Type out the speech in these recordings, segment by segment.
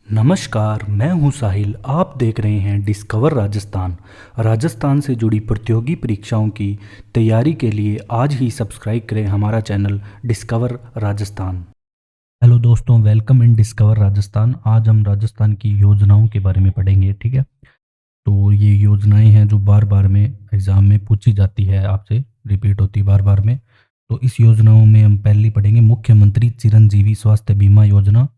नमस्कार, मैं हूं साहिल। आप देख रहे हैं डिस्कवर राजस्थान। राजस्थान से जुड़ी प्रतियोगी परीक्षाओं की तैयारी के लिए आज ही सब्सक्राइब करें हमारा चैनल डिस्कवर राजस्थान। हेलो दोस्तों, वेलकम इन डिस्कवर राजस्थान। आज हम राजस्थान की योजनाओं के बारे में पढ़ेंगे, ठीक है। तो ये योजनाएं हैं जो बार बार में एग्ज़ाम में पूछी जाती है, आपसे रिपीट होती है बार बार में। तो इस योजनाओं में हम पहली पढ़ेंगे मुख्यमंत्री चिरंजीवी स्वास्थ्य बीमा योजना,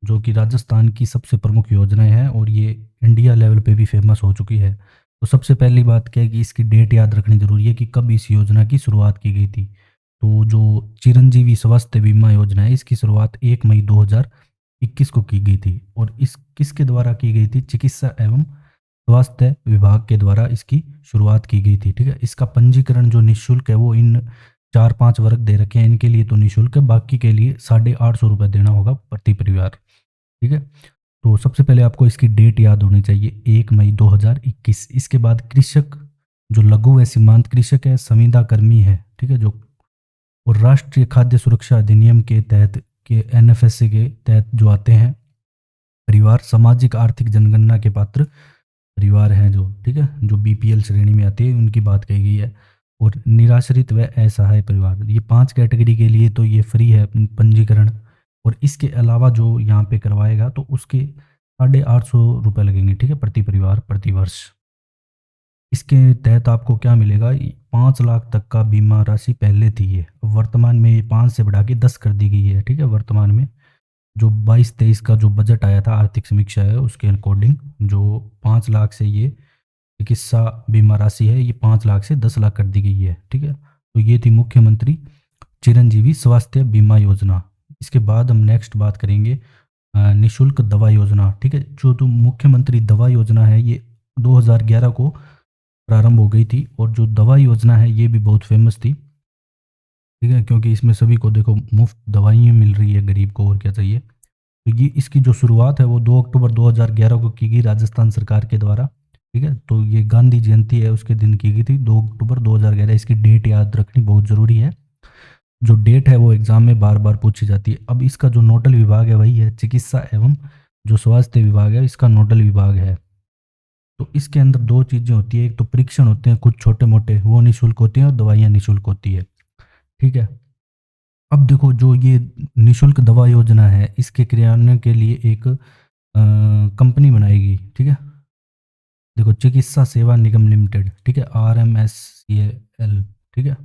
जो कि राजस्थान की सबसे प्रमुख योजना है और ये इंडिया लेवल पे भी फेमस हो चुकी है। तो सबसे पहली बात क्या है कि इसकी डेट याद रखनी जरूरी है कि कब इस योजना की शुरुआत की गई थी। तो जो चिरंजीवी स्वास्थ्य बीमा योजना है, इसकी शुरुआत 1 मई 2021 को की गई थी। और इस किसके द्वारा की गई थी? चिकित्सा एवं स्वास्थ्य विभाग के द्वारा इसकी शुरुआत की गई थी, ठीक है। इसका पंजीकरण जो निःशुल्क है वो इन 4-5 वर्ग दे रखे हैं, इनके लिए तो निःशुल्क है, बाकी के लिए 850 रुपये देना होगा प्रति परिवार, ठीक है। तो सबसे पहले आपको इसकी डेट याद होनी चाहिए, 1 मई 2021। इसके बाद कृषक, जो लघु व सीमांत कृषक है, संविदा कर्मी है, ठीक है, जो और राष्ट्रीय खाद्य सुरक्षा अधिनियम के तहत के एनएफएसए के तहत जो आते हैं परिवार, सामाजिक आर्थिक जनगणना के पात्र परिवार हैं जो, ठीक है, जो बीपीएल श्रेणी में आती है, उनकी बात कही गई है। और निराश्रित व असहाय परिवार, ये 5 कैटेगरी के लिए तो ये फ्री है पंजीकरण। और इसके अलावा जो यहाँ पे करवाएगा तो उसके 850 रुपये लगेंगे, ठीक है, प्रति परिवार प्रति वर्ष। इसके तहत आपको क्या मिलेगा? 5 लाख तक का बीमा राशि पहले थी ये, वर्तमान में ये 5 से बढ़ा के 10 कर दी गई है, ठीक है। वर्तमान में जो 22-23 का जो बजट आया था, आर्थिक समीक्षा है, उसके अकॉर्डिंग जो 5 लाख से ये चिकित्सा बीमा राशि है, ये 5 लाख से 10 लाख कर दी गई है, ठीक है। तो ये थी मुख्यमंत्री चिरंजीवी स्वास्थ्य बीमा योजना। इसके बाद हम नेक्स्ट बात करेंगे निशुल्क दवा योजना, ठीक है। जो तो मुख्यमंत्री दवा योजना है, ये 2011 को प्रारंभ हो गई थी। और जो दवा योजना है ये भी बहुत फेमस थी, ठीक है, क्योंकि इसमें सभी को देखो मुफ्त दवाइयाँ मिल रही है, गरीब को और क्या चाहिए। तो ये इसकी जो शुरुआत है वो 2 अक्टूबर 2011 को की गई राजस्थान सरकार के द्वारा, ठीक है। तो ये गांधी जयंती है उसके दिन की गई थी, 2 अक्टूबर 2011। इसकी डेट याद रखनी बहुत ज़रूरी है। जो डेट है वो एग्जाम में बार बार पूछी जाती है। अब इसका जो नोडल विभाग है वही है चिकित्सा एवं जो स्वास्थ्य विभाग है, इसका नोडल विभाग है। तो इसके अंदर 2 चीज़ें होती है, एक तो परीक्षण होते हैं कुछ छोटे मोटे, वो निःशुल्क होते हैं, और दवाइयाँ निःशुल्क होती है, ठीक है। अब देखो जो ये निःशुल्क दवा योजना है, इसके क्रियान्वयन के लिए एक कंपनी बनाएगी, ठीक है। देखो चिकित्सा सेवा निगम लिमिटेड, ठीक है, RMSCL, ठीक है,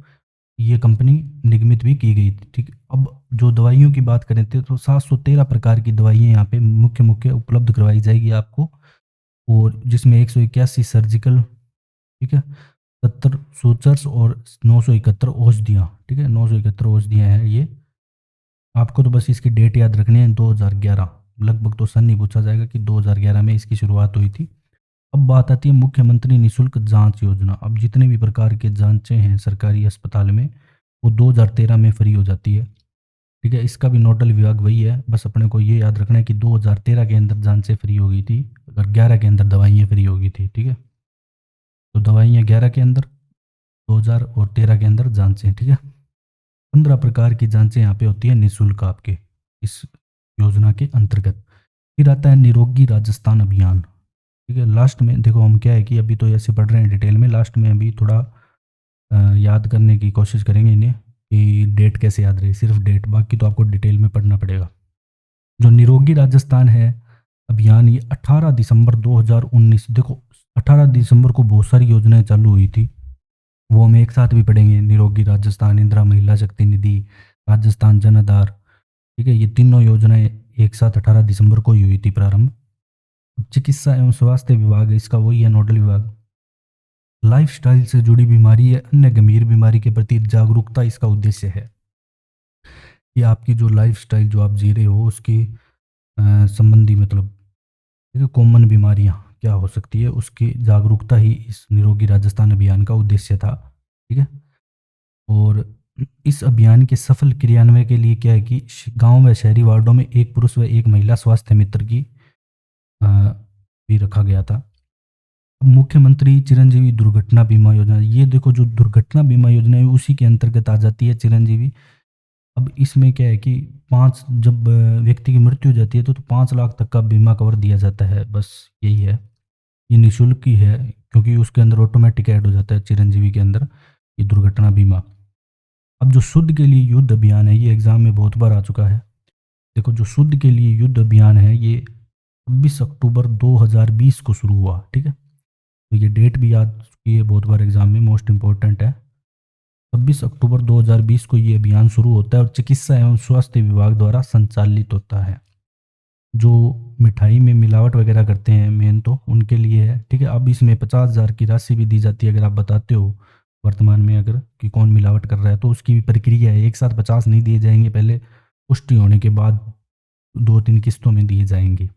ये कंपनी निगमित भी की गई थी, ठीक है। अब जो दवाइयों की बात करें तो 713 प्रकार की दवाइयाँ यहाँ पे मुख्य मुख्य उपलब्ध करवाई जाएगी आपको। और जिसमें 181 सर्जिकल, ठीक है, 70 सूचर्स और 971 औषधियाँ, ठीक है, 971 औषधियाँ हैं ये। आपको तो बस इसकी डेट याद रखनी है, 2011, लगभग तो सन नहीं पूछा जाएगा कि 2011 में इसकी शुरुआत हुई थी। अब बात आती है मुख्यमंत्री निःशुल्क जांच योजना। अब जितने भी प्रकार के जांचें हैं सरकारी अस्पताल में, वो 2013 में फ्री हो जाती है, ठीक है। इसका भी नोडल विभाग वही है, बस अपने को ये याद रखना है कि 2013 के अंदर जांचें फ्री हो गई थी, अगर 11 के अंदर दवाइयाँ फ्री हो गई थी, ठीक है। तो दवाइयाँ 11 के अंदर, 2000 और 13 के अंदर जांचें, ठीक है। 15 प्रकार की जांचें यहाँ पे होती है निःशुल्क आपके इस योजना के अंतर्गत। फिर आता है निरोगी राजस्थान अभियान, ठीक है। लास्ट में देखो हम क्या है कि अभी तो ऐसे पढ़ रहे हैं डिटेल में, लास्ट में अभी थोड़ा याद करने की कोशिश करेंगे इन्हें कि डेट कैसे याद रहे, सिर्फ डेट, बाकी तो आपको डिटेल में पढ़ना पड़ेगा। जो निरोगी राजस्थान है अभियान, ये 18 दिसंबर 2019, देखो 18 दिसंबर को बहुत सारी योजनाएं चालू हुई थी, वो हम एक साथ भी पढ़ेंगे। निरोगी राजस्थान, इंदिरा महिला शक्ति निधि, राजस्थान जन आधार, ठीक है, ये तीनों योजनाएं एक साथ 18 दिसंबर को ही हुई थी प्रारंभ। चिकित्सा एवं स्वास्थ्य विभाग है इसका, वही है नोडल विभाग। लाइफस्टाइल से जुड़ी बीमारी है, अन्य गंभीर बीमारी के प्रति जागरूकता इसका उद्देश्य है। ये आपकी जो लाइफस्टाइल जो आप जी रहे हो उसकी संबंधी, मतलब ठीक है, कॉमन बीमारियां क्या हो सकती है उसकी जागरूकता ही इस निरोगी राजस्थान अभियान का उद्देश्य था, ठीक है। और इस अभियान के सफल क्रियान्वयन के लिए क्या है कि गांव व शहरी वार्डों में एक पुरुष व एक महिला स्वास्थ्य मित्र की भी रखा गया था। मुख्यमंत्री चिरंजीवी दुर्घटना बीमा योजना, ये देखो जो दुर्घटना बीमा योजना है उसी के अंतर्गत आ जाती है चिरंजीवी अब इसमें क्या है कि जब व्यक्ति की मृत्यु हो जाती है तो 5 लाख तक का बीमा कवर दिया जाता है, बस यही है। ये निःशुल्क ही है, क्योंकि उसके अंदर ऑटोमेटिक ऐड हो जाता है चिरंजीवी के अंदर ये दुर्घटना बीमा। अब जो शुद्ध के लिए युद्ध अभियान है, ये एग्जाम में बहुत बार आ चुका है। देखो, जो शुद्ध के लिए युद्ध अभियान है ये 26 अक्टूबर 2020 को शुरू हुआ, ठीक है। तो ये डेट भी याद चुकी है बहुत बार एग्जाम में, मोस्ट इंपॉर्टेंट है। 26 अक्टूबर 2020 को ये अभियान शुरू होता है और चिकित्सा एवं स्वास्थ्य विभाग द्वारा संचालित होता है। जो मिठाई में मिलावट वगैरह करते हैं मेन तो उनके लिए है, ठीक है। अब इसमें 50,000 की राशि भी दी जाती है अगर आप बताते हो वर्तमान में अगर कि कौन मिलावट कर रहा है, तो उसकी भी प्रक्रिया है। एक साथ 50 नहीं दिए जाएंगे, पहले पुष्टि होने के बाद 2-3 किस्तों में दिए जाएंगे।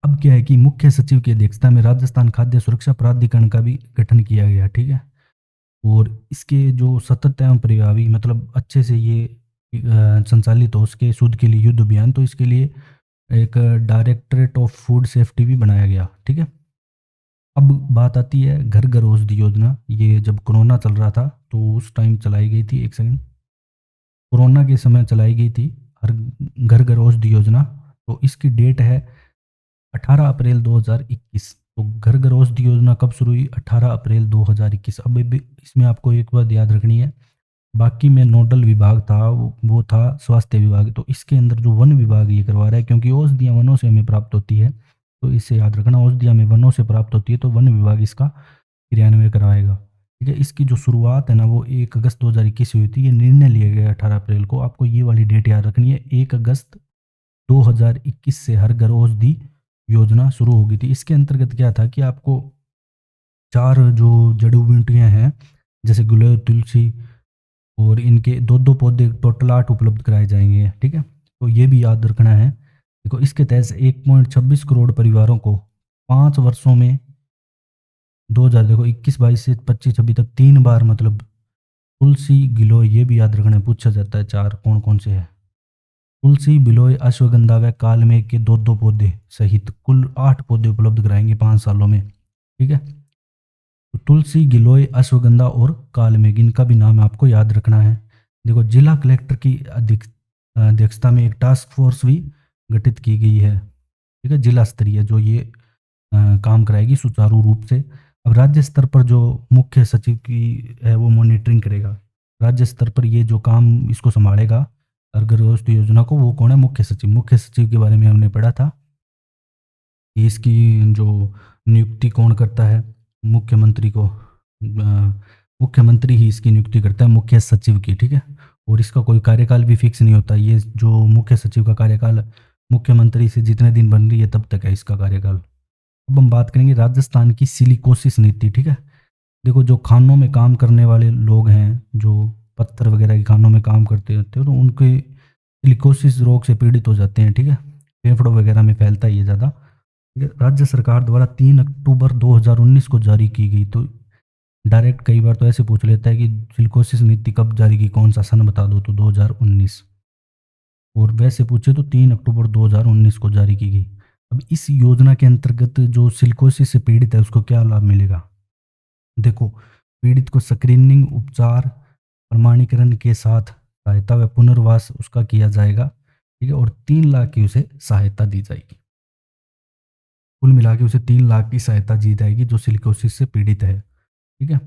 अब क्या है कि मुख्य सचिव की अध्यक्षता में राजस्थान खाद्य सुरक्षा प्राधिकरण का भी गठन किया गया, ठीक है। और इसके जो सतत एवं प्रभावी मतलब अच्छे से ये संचालित हो सके शुद्ध के लिए युद्ध अभियान, तो इसके लिए एक डायरेक्टरेट ऑफ फूड सेफ्टी भी बनाया गया, ठीक है। अब बात आती है घर घर औषधि योजना। ये जब कोरोना चल रहा था तो उस टाइम चलाई गई थी, एक सेकंड, कोरोना के समय चलाई गई थी हर घर घर औषधि योजना। तो इसकी डेट है 18 अप्रैल 2021। तो घर घर औषधि योजना कब शुरू हुई? 18 अप्रैल 2021। अब इसमें आपको एक बात याद रखनी है, बाकी में नोडल विभाग था वो था स्वास्थ्य विभाग। तो इसके अंदर जो वन विभाग ये करवा रहा है, क्योंकि औषधियाँ वनों से हमें प्राप्त होती है, तो इसे याद रखना, औषधियाँ हमें वनों से प्राप्त होती है तो वन विभाग इसका क्रियान्वयन करवाएगा, ठीक है। इसकी जो शुरुआत है ना वो 1 अगस्त 2021 हुई थी। ये निर्णय लिया गया 18 अप्रैल को। आपको ये वाली डेट याद रखनी है, 1 अगस्त 2021 से हर घर औषधि योजना शुरू हो गई थी। इसके अंतर्गत क्या था कि आपको 4 जो जड़ी बूटियाँ हैं जैसे गुलेर, तुलसी और इनके 2-2 पौधे टोटल 8 उपलब्ध कराए जाएंगे, ठीक है। तो ये भी याद रखना है। देखो, इसके तहत 1.26 करोड़ परिवारों को 5 वर्षों में 2000 देखो 21-22 से 25-26 तक 3 बार मतलब तुलसी, गिलोय, ये भी याद रखना है, पूछा जाता है 4 कौन कौन से हैं। तुलसी, बिलोय, अश्वगंधा व कालमेघ के 2-2 पौधे सहित कुल 8 पौधे उपलब्ध कराएंगे 5 सालों में, ठीक है। तो तुलसी, गिलोय, अश्वगंधा और कालमेघ, इनका भी नाम आपको याद रखना है। देखो, जिला कलेक्टर की अध्यक्षता में एक टास्क फोर्स भी गठित की गई है, ठीक है, जिला स्तरीय, जो ये काम कराएगी सुचारू रूप से। अब राज्य स्तर पर जो मुख्य सचिव की है वो मॉनिटरिंग करेगा। राज्य स्तर पर ये जो काम इसको संभालेगा अगर औषधि योजना को, वो कौन है? मुख्य सचिव। मुख्य सचिव के बारे में हमने पढ़ा था कि इसकी जो नियुक्ति कौन करता है? मुख्यमंत्री को, मुख्यमंत्री ही इसकी नियुक्ति करता है मुख्य सचिव की, ठीक है। और इसका कोई कार्यकाल भी फिक्स नहीं होता। ये जो मुख्य सचिव का कार्यकाल मुख्यमंत्री से जितने दिन बन रही है तब तक है इसका कार्यकाल। अब हम बात करेंगे राजस्थान की सिलिकोसिस नीति, ठीक है। देखो, जो खानों में काम करने वाले लोग हैं, जो पत्थर वगैरह की खानों में काम करते होते हैं, तो उनके सिलिकोसिस रोग से पीड़ित हो जाते हैं, ठीक है। फेफड़ों वगैरह में फैलता है ये ज़्यादा, ठीक है। राज्य सरकार द्वारा 3 अक्टूबर 2019 को जारी की गई। तो डायरेक्ट कई बार तो ऐसे पूछ लेता है कि सिलिकोसिस नीति कब जारी की, कौन सा सन बता दो, तो 2019। और वैसे पूछे तो 3 अक्टूबर 2019 को जारी की गई। अब इस योजना के अंतर्गत जो सिलिकोसिस से पीड़ित है उसको क्या लाभ मिलेगा? देखो, पीड़ित को स्क्रीनिंग, उपचार, प्रमाणीकरण के साथ सहायता व पुनर्वास उसका किया जाएगा, ठीक है। और 3 लाख की उसे सहायता दी जाएगी। कुल मिला के उसे 3 लाख की सहायता दी जाएगी जो सिलिकोसिस से पीड़ित है, ठीक है।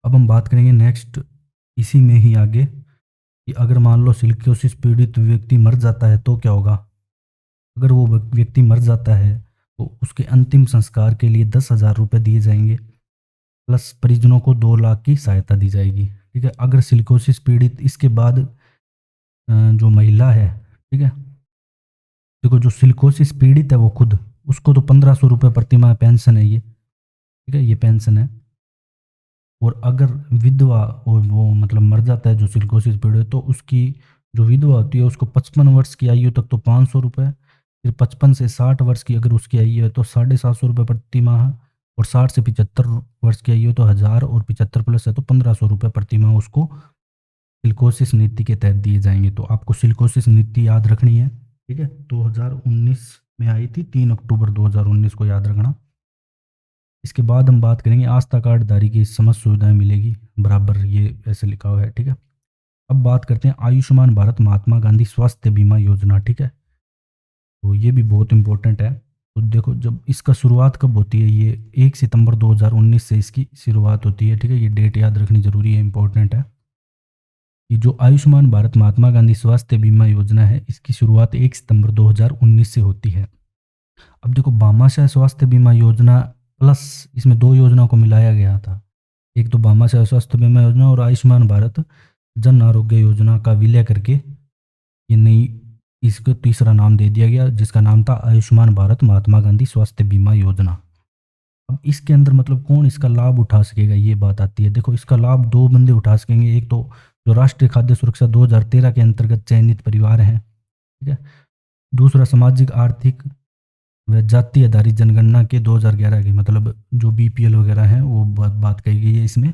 अब हम बात करेंगे नेक्स्ट इसी में ही आगे कि अगर मान लो सिलिकोसिस पीड़ित व्यक्ति मर जाता है तो क्या होगा? अगर वो व्यक्ति मर जाता है तो उसके अंतिम संस्कार के लिए 10,000 रुपये दिए जाएंगे, प्लस परिजनों को 2 लाख की सहायता दी जाएगी, ठीक है। अगर सिलिकोसिस पीड़ित इसके बाद जो महिला है, ठीक है, देखो जो सिलिकोसिस पीड़ित है वो खुद, उसको तो 1500 रुपये प्रति माह पेंशन है ये, ठीक है, ये पेंशन है। और अगर विधवा और वो मतलब मर जाता है जो सिलिकोसिस पीड़ित, तो उसकी जो विधवा होती है उसको 55 वर्ष की आयु तक तो 500 रुपये, फिर 55 से 60 वर्ष की अगर उसकी आयु है तो 750 रुपये प्रति माह, और 60 से 75 वर्ष की आयु है तो 1000, और 75 प्लस है तो 1500 रुपये प्रति माह उसको सिलिकोसिस नीति के तहत दिए जाएंगे। तो आपको सिलिकोसिस नीति याद रखनी है, ठीक है। 2019 में आई थी, 3 अक्टूबर 2019 को याद रखना। इसके बाद हम बात करेंगे आस्था कार्ड धारी की समस्त सुविधाएं मिलेगी बराबर, ये ऐसे लिखा हुआ है, ठीक है। अब बात करते हैं आयुष्मान भारत महात्मा गांधी स्वास्थ्य बीमा योजना, ठीक है। तो ये भी बहुत इंपॉर्टेंट है। तो देखो, जब इसका शुरुआत कब होती है, ये 1 सितंबर 2019 से इसकी शुरुआत होती है, ठीक है। ये डेट याद रखनी जरूरी है, इंपॉर्टेंट है। कि जो आयुष्मान भारत महात्मा गांधी स्वास्थ्य बीमा योजना है, इसकी शुरुआत 1 सितंबर 2019 से होती है। अब देखो, भामाशाह स्वास्थ्य बीमा योजना प्लस, इसमें दो योजनाओं को मिलाया गया था। एक तो भामाशाह स्वास्थ्य बीमा योजना और आयुष्मान भारत जन आरोग्य योजना का विलय करके ये नई, इसको तीसरा नाम दे दिया गया, जिसका नाम था आयुष्मान भारत महात्मा गांधी स्वास्थ्य बीमा योजना। अब इसके अंदर मतलब कौन इसका लाभ उठा सकेगा, ये बात आती है। देखो, इसका लाभ दो बंदे उठा सकेंगे। एक तो जो राष्ट्रीय खाद्य सुरक्षा 2013 के अंतर्गत चयनित परिवार हैं, ठीक है। दूसरा सामाजिक आर्थिक व जाति आधारित जनगणना के 2011 की, मतलब जो बीपीएल वगैरह हैं, वो बात कही गई है इसमें।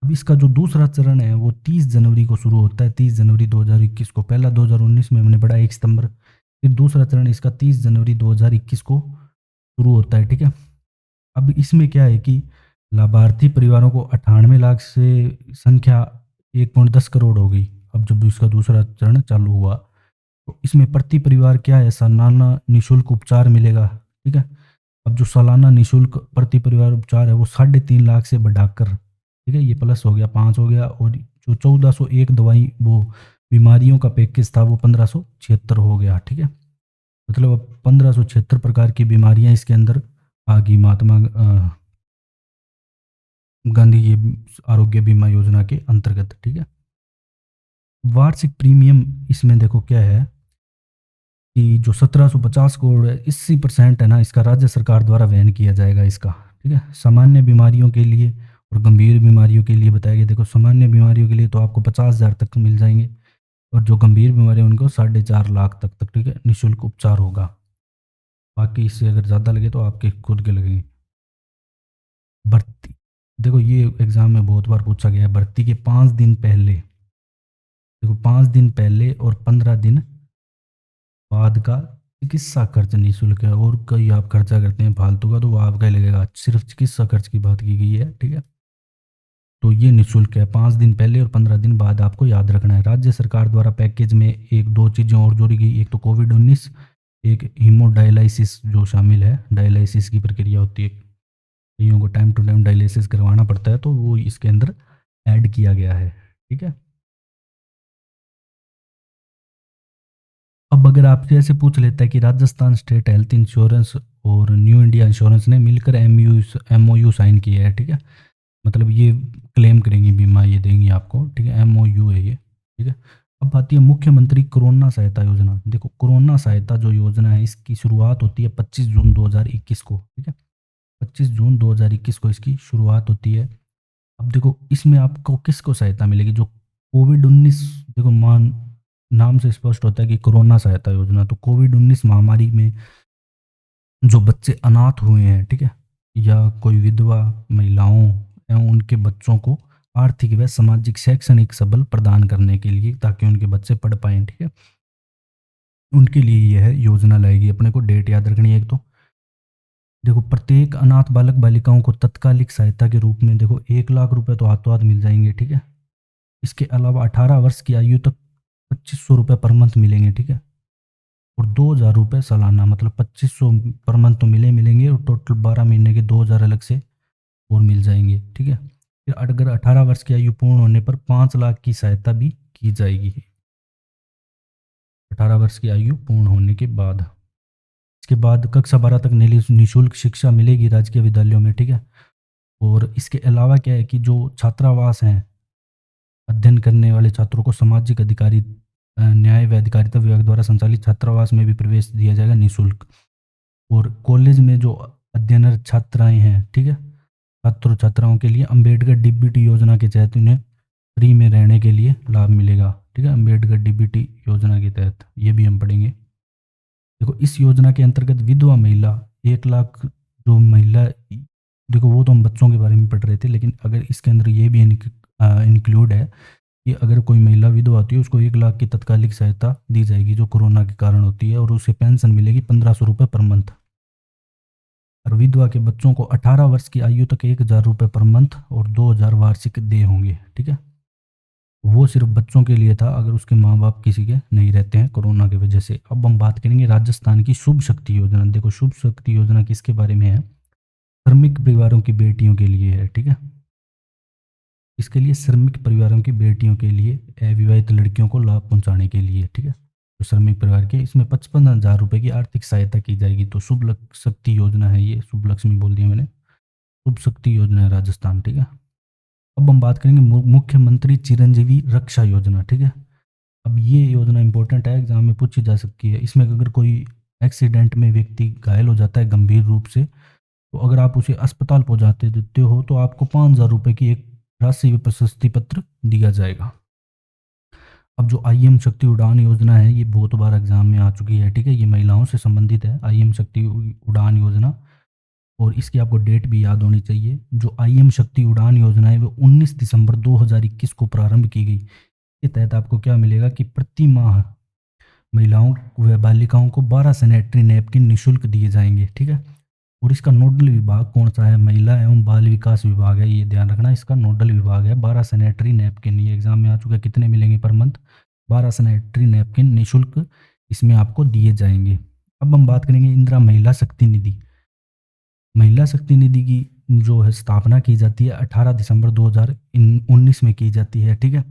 अब इसका जो दूसरा चरण है वो 30 जनवरी को शुरू होता है, 30 जनवरी 2021 को। पहला 2019 में हमने पढ़ा 1 सितंबर, फिर दूसरा चरण इसका 30 जनवरी 2021 को शुरू होता है, ठीक है। अब इसमें क्या है कि लाभार्थी परिवारों को 98 लाख से संख्या 1.10 करोड़ हो गई। अब जब इसका दूसरा चरण चालू हुआ तो इसमें प्रति परिवार क्या है, सालाना निःशुल्क उपचार मिलेगा, ठीक है। अब जो सालाना निःशुल्क प्रति परिवार उपचार है वो 3.5 लाख से बढ़ाकर, ठीक है, ये प्लस हो गया 5 हो गया, और जो 1401 दवाई वो बीमारियों का पैकेज था वो 1576 हो गया, ठीक है। मतलब अब 1576 प्रकार की बीमारियां इसके अंदर आ गई महात्मा गांधी ये आरोग्य बीमा योजना के अंतर्गत, ठीक है। वार्षिक प्रीमियम इसमें देखो क्या है कि जो 1750 करोड़ है, 80% है ना, इसका राज्य सरकार द्वारा वहन किया जाएगा इसका, ठीक है। सामान्य बीमारियों के लिए और गंभीर बीमारियों के लिए बताया गया। देखो, सामान्य बीमारियों के लिए तो आपको 50,000 तक मिल जाएंगे, और जो गंभीर बीमारी उनको 4.5 लाख तक, ठीक है, निःशुल्क उपचार होगा। बाकी इससे अगर ज़्यादा लगे तो आपके खुद के लगेंगे। भर्ती, देखो ये एग्जाम में बहुत बार पूछा गया है। भर्ती के 5 दिन पहले, देखो 5 दिन पहले और 15 दिन बाद का चिकित्सा खर्च निःशुल्क है। और कहीं आप खर्चा करते हैं फालतू का तो वो आपका ही लगेगा। सिर्फ चिकित्सा खर्च की बात की गई है, ठीक है। तो ये निःशुल्क है। 5 दिन पहले और 15 दिन बाद आपको याद रखना है। राज्य सरकार द्वारा पैकेज में एक दो चीज़ें और जोड़ी गई। एक तो कोविड-19, एक हीमोडायलिसिस जो शामिल है। डायलिसिस की प्रक्रिया होती है, कईयों को टाइम टू टाइम डायलिसिस करवाना पड़ता है, तो वो इसके अंदर ऐड किया गया है, ठीक है। अब अगर आपसे ऐसे पूछ लेता है कि राजस्थान स्टेट हेल्थ इंश्योरेंस और न्यू इंडिया इंश्योरेंस ने मिलकर एमओयू साइन किया है, ठीक है। मतलब ये क्लेम करेंगी बीमा, ये देंगी आपको, ठीक है। एमओयू है ये, ठीक है। अब आती है मुख्यमंत्री कोरोना सहायता योजना। देखो, कोरोना सहायता जो योजना है इसकी शुरुआत होती है 25 जून 2021 को, ठीक है। 25 जून 2021 को इसकी शुरुआत होती है। अब देखो, इसमें आपको किसको सहायता मिलेगी, जो कोविड-19, देखो मान नाम से स्पष्ट होता है कि कोरोना सहायता योजना, तो कोविड-19 महामारी में जो बच्चे अनाथ हुए हैं, ठीक है, या कोई विधवा महिलाओं एवं उनके बच्चों को आर्थिक व सामाजिक शैक्षणिक सबल प्रदान करने के लिए, ताकि उनके बच्चे पढ़ पाएँ, ठीक है, उनके लिए यह योजना लाएगी। अपने को डेट याद रखनी है। एक तो देखो, प्रत्येक अनाथ बालक बालिकाओं को तत्कालिक सहायता के रूप में देखो 1 लाख रुपए तो हाथों हाथ मिल जाएंगे, ठीक है। इसके अलावा 18 वर्ष की आयु तक 2500 रुपये पर मंथ मिलेंगे, ठीक है। और 2,000 रुपये सालाना, मतलब 2500 पर मंथ तो मिलेंगे, और टोटल 12 महीने के 2,000 अलग से और मिल जाएंगे, ठीक है। फिर अगर 18 वर्ष की आयु पूर्ण होने पर 5 लाख की सहायता भी की जाएगी, 18 वर्ष की आयु पूर्ण होने के बाद। इसके बाद कक्षा 12 तक निःशुल्क शिक्षा मिलेगी राजकीय विद्यालयों में, ठीक है। और इसके अलावा क्या है कि जो छात्रावास हैं, अध्ययन करने वाले छात्रों को सामाजिक अधिकारी न्याय व अधिकारिता विभाग द्वारा संचालित छात्रावास में भी प्रवेश दिया जाएगा निःशुल्क। और कॉलेज में जो अध्ययनरत छात्राएं हैं, ठीक है, छात्रों छात्राओं के लिए अम्बेडकर डीबीटी योजना के तहत उन्हें फ्री में रहने के लिए लाभ मिलेगा, ठीक है। अम्बेडकर डीबीटी योजना के तहत ये भी हम पढ़ेंगे। देखो, इस योजना के अंतर्गत विधवा महिला 1 लाख, जो महिला, देखो वो तो हम बच्चों के बारे में पढ़ रहे थे, लेकिन अगर इसके अंदर ये भी इंक्लूड है कि अगर कोई महिला विधवा होती है उसको 1 लाख की तत्कालिक सहायता दी जाएगी जो कोरोना के कारण होती है, और उसे पेंशन मिलेगी 1500 रुपये पर मंथ। और विधवा के बच्चों को 18 वर्ष की आयु तक 1,000 रुपये पर मंथ और 2,000 वार्षिक देय होंगे, ठीक है। वो सिर्फ बच्चों के लिए था अगर उसके माँ बाप किसी के नहीं रहते हैं कोरोना की वजह से। अब हम बात करेंगे राजस्थान की शुभ शक्ति योजना। देखो शुभ शक्ति योजना किसके बारे में है? श्रमिक परिवारों की बेटियों के लिए है, ठीक है। इसके लिए श्रमिक परिवारों की बेटियों के लिए, अविवाहित लड़कियों को लाभ पहुंचाने के लिए, ठीक है। तो श्रमिक परिवार के इसमें 55,000 रुपये की आर्थिक सहायता की जाएगी। तो शक्ति योजना है ये, शुभ लक्ष्मी बोल दिया मैंने, शुभ शक्ति योजना है राजस्थान, ठीक है। अब हम बात करेंगे मुख्यमंत्री चिरंजीवी रक्षा योजना, ठीक है। अब ये योजना इंपॉर्टेंट है, एग्जाम में पूछी जा सकती है। इसमें अगर कोई एक्सीडेंट में व्यक्ति घायल हो जाता है गंभीर रूप से, तो अगर आप उसे अस्पताल पहुंचाते देते हो तो आपको 5,000 रुपये की एक राशि व प्रशस्ति पत्र दिया जाएगा। अब जो आईएम शक्ति उड़ान योजना है, ये बहुत बार एग्जाम में आ चुकी है, ठीक है। ये महिलाओं से संबंधित है, आईएम शक्ति उड़ान योजना, और इसकी आपको डेट भी याद होनी चाहिए। जो आईएम शक्ति उड़ान योजना है वो 19 दिसंबर 2021 को प्रारंभ की गई। के तहत आपको क्या मिलेगा कि प्रति माह महिलाओं व बालिकाओं को 12 सैनिटरी नैपकिन निःशुल्क दिए जाएंगे, ठीक है। और इसका नोडल विभाग कौन सा है? महिला एवं बाल विकास विभाग है, ये ध्यान रखना, इसका नोडल विभाग है। 12 सैनिटरी नैपकिन, ये एग्जाम में आ चुका है, कितने मिलेंगे पर मंथ? 12 सैनिटरी नैपकिन निःशुल्क इसमें आपको दिए जाएंगे। अब हम बात करेंगे इंदिरा महिला शक्ति निधि। महिला शक्ति निधि की जो है स्थापना की जाती है 18 दिसंबर 2019 में की जाती है, ठीक है।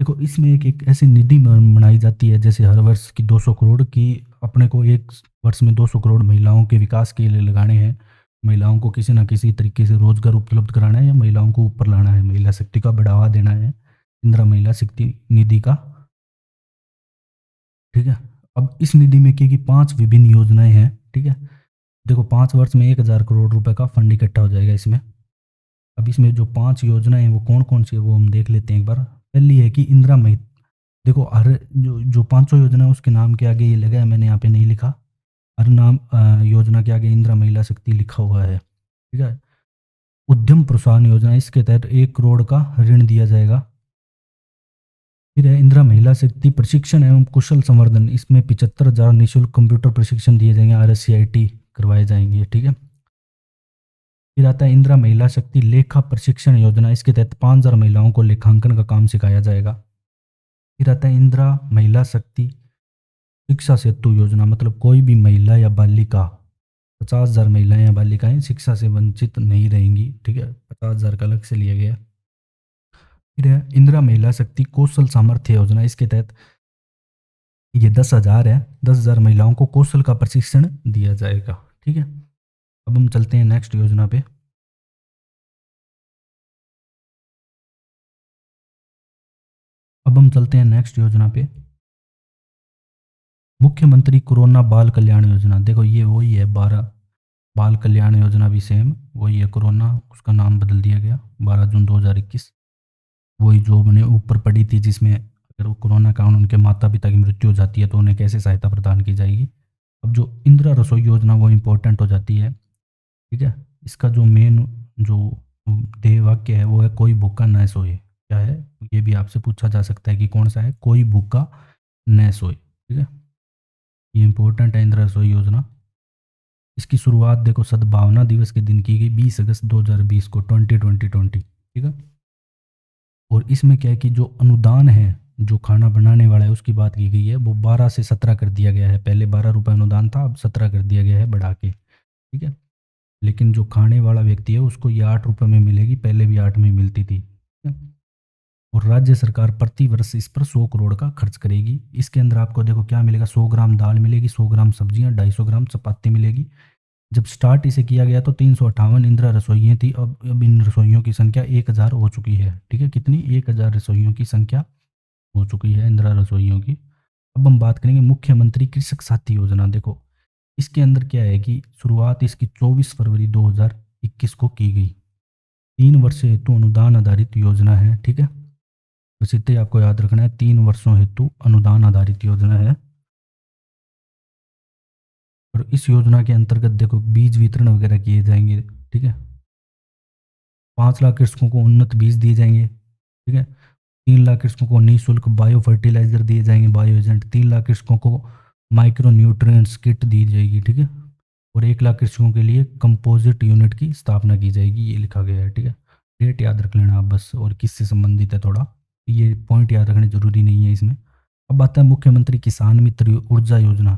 देखो इसमें एक ऐसी निधि बनाई जाती है, जैसे हर वर्ष की 200 करोड़ की, अपने को एक वर्ष में 200 करोड़ महिलाओं के विकास के लिए लगाने हैं। महिलाओं को किसी ना किसी तरीके से रोजगार उपलब्ध कराना है या महिलाओं को ऊपर लाना है, महिला शक्ति का बढ़ावा देना है, इंदिरा महिला शक्ति निधि का, ठीक है। अब इस निधि में की 5 विभिन्न योजनाएं हैं, ठीक है। देखो 5 वर्ष में 1,000 करोड़ रुपए का फंड इकट्ठा हो जाएगा इसमें। अब इसमें जो 5 योजनाएं हैं वो कौन कौन सी है वो हम देख लेते हैं एक बार। पहली है कि इंदिरा महिला, देखो हर जो पांचों योजना है उसके नाम के आगे ये लगा है, मैंने यहाँ पे नहीं लिखा। हर नाम योजना के आगे इंदिरा महिला शक्ति लिखा हुआ है, ठीक है। उद्यम प्रोत्साहन योजना, इसके तहत 1 करोड़ का ऋण दिया जाएगा। फिर है इंदिरा महिला शक्ति प्रशिक्षण एवं कुशल संवर्धन, इसमें 75,000 निःशुल्क कंप्यूटर प्रशिक्षण दिए जाएंगे, RSCIT करवाए जाएंगे, ठीक है। फिर आता है इंदिरा महिला शक्ति लेखा प्रशिक्षण योजना, इसके तहत 5,000 महिलाओं को लेखांकन का काम सिखाया जाएगा। फिर आता है इंदिरा महिला शक्ति शिक्षा सेतु योजना, मतलब कोई भी महिला या बालिका, 50,000 महिलाएं या बालिकाएं शिक्षा से वंचित नहीं रहेंगी, ठीक है। 50,000 का अलग से लिया गया। फिर है इंदिरा महिला शक्ति कौशल सामर्थ्य योजना, इसके तहत ये 10,000 है, 10,000 महिलाओं को कौशल का प्रशिक्षण दिया जाएगा, ठीक है। अब हम चलते हैं नेक्स्ट योजना पे। अब हम चलते हैं नेक्स्ट योजना पे, मुख्यमंत्री कोरोना बाल कल्याण योजना। देखो ये वही है, 12 बाल कल्याण योजना भी सेम वही है, कोरोना उसका नाम बदल दिया गया 12 जून 2021। वही जो मैंने ऊपर पढ़ी थी, जिसमें अगर वो कोरोना कारण उनके माता पिता की मृत्यु हो जाती है तो उन्हें कैसे सहायता प्रदान की जाएगी। अब जो इंदिरा रसोई योजना वो इम्पोर्टेंट हो जाती है, ठीक है। इसका जो मेन जो ध्येय वाक्य है वो है कोई भूखा न सोए। क्या है ये भी आपसे पूछा जा सकता है कि कौन सा है, कोई भूखा न सोए, ठीक है। ये इंपॉर्टेंट है इंदिरा रसोई योजना। इसकी शुरुआत देखो सद्भावना दिवस के दिन की गई, 20 अगस्त 2020 को, 2020, ठीक है। और इसमें क्या है कि जो अनुदान है, जो खाना बनाने वाला है उसकी बात की गई है, वो 12 से 17 कर दिया गया है। पहले 12 रुपये अनुदान था, अब 17 कर दिया गया है बढ़ा के, ठीक है। लेकिन जो खाने वाला व्यक्ति है उसको ये 8 रुपये में मिलेगी, पहले भी 8 में मिलती थी, ठीक है? और राज्य सरकार प्रति वर्ष इस पर 100 करोड़ का खर्च करेगी। इसके अंदर आपको देखो क्या मिलेगा, 100 ग्राम दाल मिलेगी, 100 ग्राम सब्जियां, 250 ग्राम चपाती मिलेगी। जब स्टार्ट इसे किया गया तो 358 इंदिरा रसोइयाँ थी, अब इन रसोइयों की संख्या 1,000 हो चुकी है, ठीक है। कितनी? 1,000 रसोइयों की संख्या हो चुकी है इंदिरा रसोइयों की। अब हम बात करेंगे मुख्यमंत्री कृषक साथी योजना। देखो इसके अंदर क्या है कि शुरुआत इसकी 24 फरवरी 2021 को की गई। 3 वर्ष हेतु अनुदान आधारित योजना है, ठीक है। बस इतने आपको याद रखना है, 3 वर्षों हेतु अनुदान आधारित योजना है। और इस योजना के अंतर्गत देखो बीज वितरण वगैरह किए जाएंगे, ठीक है। 5 लाख कृषकों को उन्नत बीज दिए जाएंगे, ठीक है। 3 लाख कृषकों को निःशुल्क बायो फर्टिलाइजर दिए जाएंगे, बायो एजेंट। 3 लाख कृषकों को माइक्रो न्यूट्रिएंट्स किट दी जाएगी, ठीक है। और 1 लाख कृषकों के लिए कंपोजिट यूनिट की स्थापना की जाएगी, ये लिखा गया है, ठीक है। डेट याद रख लेना आप बस, और किससे संबंधित है थोड़ा। ये पॉइंट याद रखने ज़रूरी नहीं है इसमें। अब आता है मुख्यमंत्री किसान मित्र ऊर्जा योजना।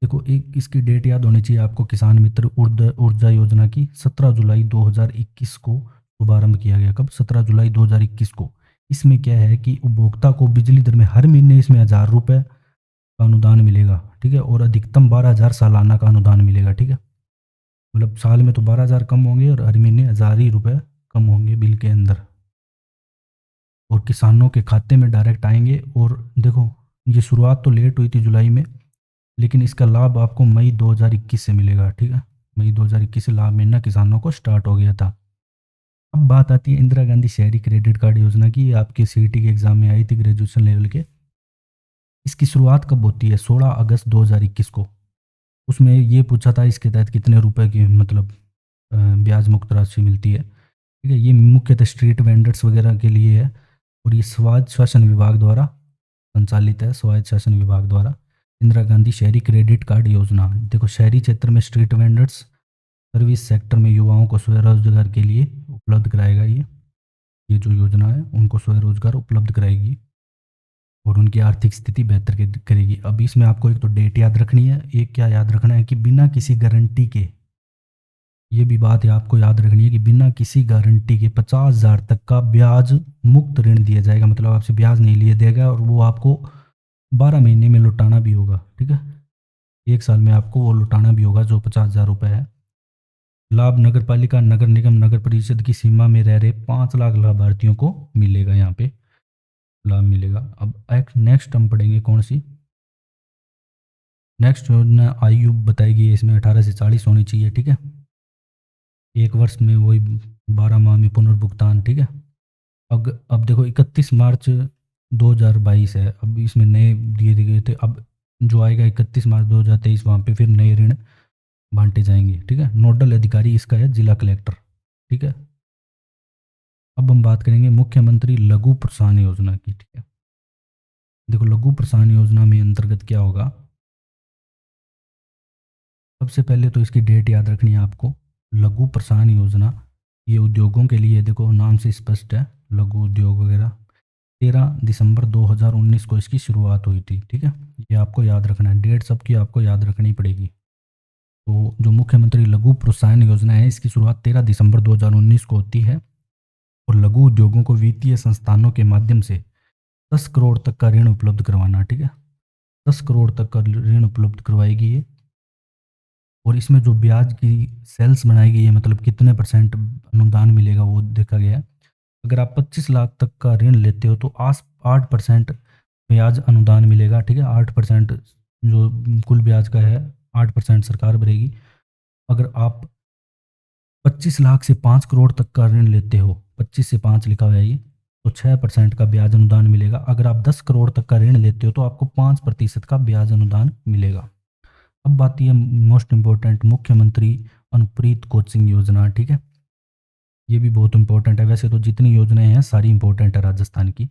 देखो एक इसकी डेट याद होनी चाहिए आपको, किसान मित्र ऊर्जा योजना की 17 जुलाई 2021 को शुभारंभ किया गया। कब? 17 जुलाई 2021 को। इसमें क्या है कि उपभोक्ता को बिजली दर में हर महीने इसमें 1,000 रुपये का अनुदान मिलेगा, ठीक है, और अधिकतम 12,000 सालाना का अनुदान मिलेगा, ठीक है। मतलब साल में तो 12,000 कम होंगे और हर महीने 1,000 ही रुपये कम होंगे बिल के अंदर, और किसानों के खाते में डायरेक्ट आएंगे। और देखो ये शुरुआत तो लेट हुई थी जुलाई में, लेकिन इसका लाभ आपको मई 2021 से मिलेगा, ठीक है। मई 2021 से लाभ मिलना किसानों को स्टार्ट हो गया था। अब बात आती है इंदिरा गांधी शहरी क्रेडिट कार्ड योजना की। ये आपके सीईटी के एग्जाम में आई थी ग्रेजुएशन लेवल के। इसकी शुरुआत कब होती है? 16 अगस्त 2021 को। उसमें ये पूछा था इसके तहत कितने रुपए की मतलब ब्याज मुक्त राशि मिलती है, ठीक है। ये मुख्यतः स्ट्रीट वेंडर्स वगैरह के लिए है, और ये स्वायत्त शासन विभाग द्वारा संचालित है, स्वायत्त शासन विभाग द्वारा। इंदिरा गांधी शहरी क्रेडिट कार्ड योजना। देखो शहरी क्षेत्र में स्ट्रीट वेंडर्स, सर्विस सेक्टर में युवाओं को स्वरोजगार के लिए उपलब्ध कराएगा। ये जो योजना है उनको स्वरोजगार उपलब्ध कराएगी और उनकी आर्थिक स्थिति बेहतर करेगी। अब इसमें आपको एक तो डेट याद रखनी है, एक क्या याद रखना है कि बिना किसी गारंटी के, ये भी बात है आपको याद रखनी है कि बिना किसी गारंटी के 50,000 तक का ब्याज मुक्त ऋण दिया जाएगा। मतलब आपसे ब्याज नहीं लिया देगा और वो आपको 12 महीने में लौटाना भी होगा, ठीक है। एक साल में आपको वो लौटाना भी होगा जो 50,000 रुपये है। लाभ नगर पालिका, नगर निगम, नगर परिषद की सीमा में रह रहे 5 लाख लाभार्थियों को मिलेगा, यहाँ पे लाभ मिलेगा। अब एक नेक्स्ट हम पढ़ेंगे कौन सी? नेक्स्ट योजना आयु बताएगी, इसमें 18 से 40 होनी चाहिए, ठीक है। एक वर्ष में वही 12 माह में पुनर्भुगतान, ठीक है। अब देखो 31 मार्च 2022 है, अब इसमें नए दिए गए थे। अब जो आएगा 31 मार्च 2023 वहाँ पे फिर नए ऋण बांटे जाएंगे, ठीक है। नोडल अधिकारी इसका है जिला कलेक्टर, ठीक है। अब हम बात करेंगे मुख्यमंत्री लघु प्रोत्साहन योजना की, ठीक है। देखो लघु प्रोत्साहन योजना में अंतर्गत क्या होगा? सबसे पहले तो इसकी डेट याद रखनी है आपको। लघु प्रोत्साहन योजना ये उद्योगों के लिए, देखो नाम से स्पष्ट है, लघु उद्योग वगैरह। 13 दिसंबर 2019 को इसकी शुरुआत हुई थी, ठीक है। ये आपको याद रखना है, डेट सबकी आपको याद रखनी पड़ेगी। तो जो मुख्यमंत्री लघु प्रोत्साहन योजना है इसकी शुरुआत 13 दिसंबर 2019 को होती है, और लघु उद्योगों को वित्तीय संस्थानों के माध्यम से 10 करोड़ तक का ऋण उपलब्ध करवाना, ठीक है। 10 करोड़ तक का ऋण उपलब्ध करवाएगी ये। और इसमें जो ब्याज की सेल्स बनाई गई है, मतलब कितने % अनुदान मिलेगा वो देखा गया है। अगर आप 25 लाख तक का ऋण लेते हो तो 8% ब्याज अनुदान मिलेगा, ठीक है। 8% जो कुल ब्याज का है 8% सरकार भरेगी। अगर आप 25 लाख से 5 करोड़ तक का ऋण लेते हो, 25 से 5 लिखा हुआ है ये, तो 6% का ब्याज अनुदान मिलेगा। अगर आप 10 करोड़ तक का ऋण लेते हो तो आपको 5% का ब्याज अनुदान मिलेगा। अब बात यह मोस्ट इम्पोर्टेंट, मुख्यमंत्री अनुप्रीत कोचिंग योजना, ठीक है। ये भी बहुत इंपॉर्टेंट है, वैसे तो जितनी योजनाएं हैं सारी इंपॉर्टेंट है राजस्थान की।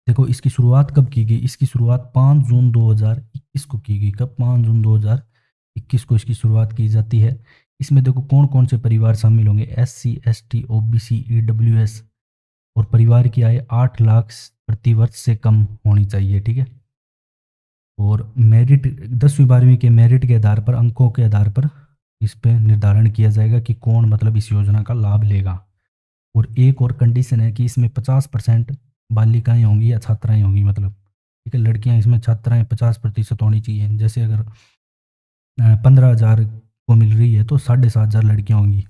देखो इसकी शुरुआत कब की गई? इसकी शुरुआत 5 जून 2021 को की गई। कब? 5 जून 2021 को इसकी शुरुआत की जाती है। इसमें देखो कौन कौन से परिवार शामिल होंगे? SC ST OBC EWS, और परिवार की आय 8 लाख प्रति वर्ष से कम होनी चाहिए, ठीक है। और मेरिट 10वीं 12वीं के मेरिट के आधार पर, अंकों के आधार पर इस पे निर्धारण किया जाएगा कि कौन मतलब इस योजना का लाभ लेगा। और एक और कंडीशन है कि इसमें 50% बालिकाएं होंगी या छात्राएं होंगी, मतलब ठीक है, लड़कियां इसमें, छात्राएं 50% होनी चाहिए। जैसे अगर 15,000 को मिल रही है तो 7,500 लड़कियां होंगी,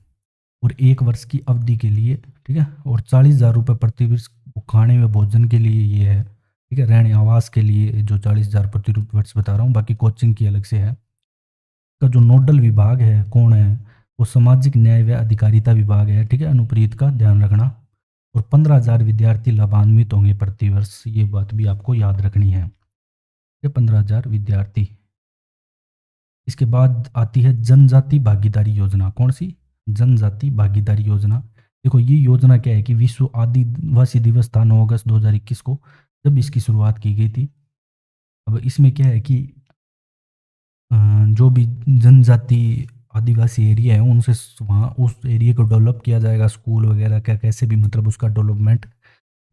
और एक वर्ष की अवधि के लिए, ठीक है। और 40,000 रुपये प्रति वर्ष खाने व भोजन के लिए ये है, ठीक है। रहने आवास के लिए जो 40,000 प्रति वर्ष बता रहा हूँ, बाकी कोचिंग की अलग से है। का जो नोडल विभाग है कौन है? वो सामाजिक न्याय व अधिकारिता विभाग है, ठीक है। अनुप्रीत का ध्यान रखना। और 15,000 विद्यार्थी लाभान्वित होंगे प्रति वर्ष, ये बात भी आपको याद रखनी है, ये 15,000 विद्यार्थी। इसके बाद आती है जनजाति भागीदारी योजना। कौन सी? जनजाति भागीदारी योजना। देखो ये योजना क्या है कि विश्व आदिवासी दिवस था 9 अगस्त 2021 को, जब इसकी शुरुआत की गई थी। अब इसमें क्या है कि जो भी जनजाति आदिवासी एरिया है उनसे वहाँ उस एरिया को डेवलप किया जाएगा, स्कूल वगैरह क्या कैसे भी मतलब उसका डेवलपमेंट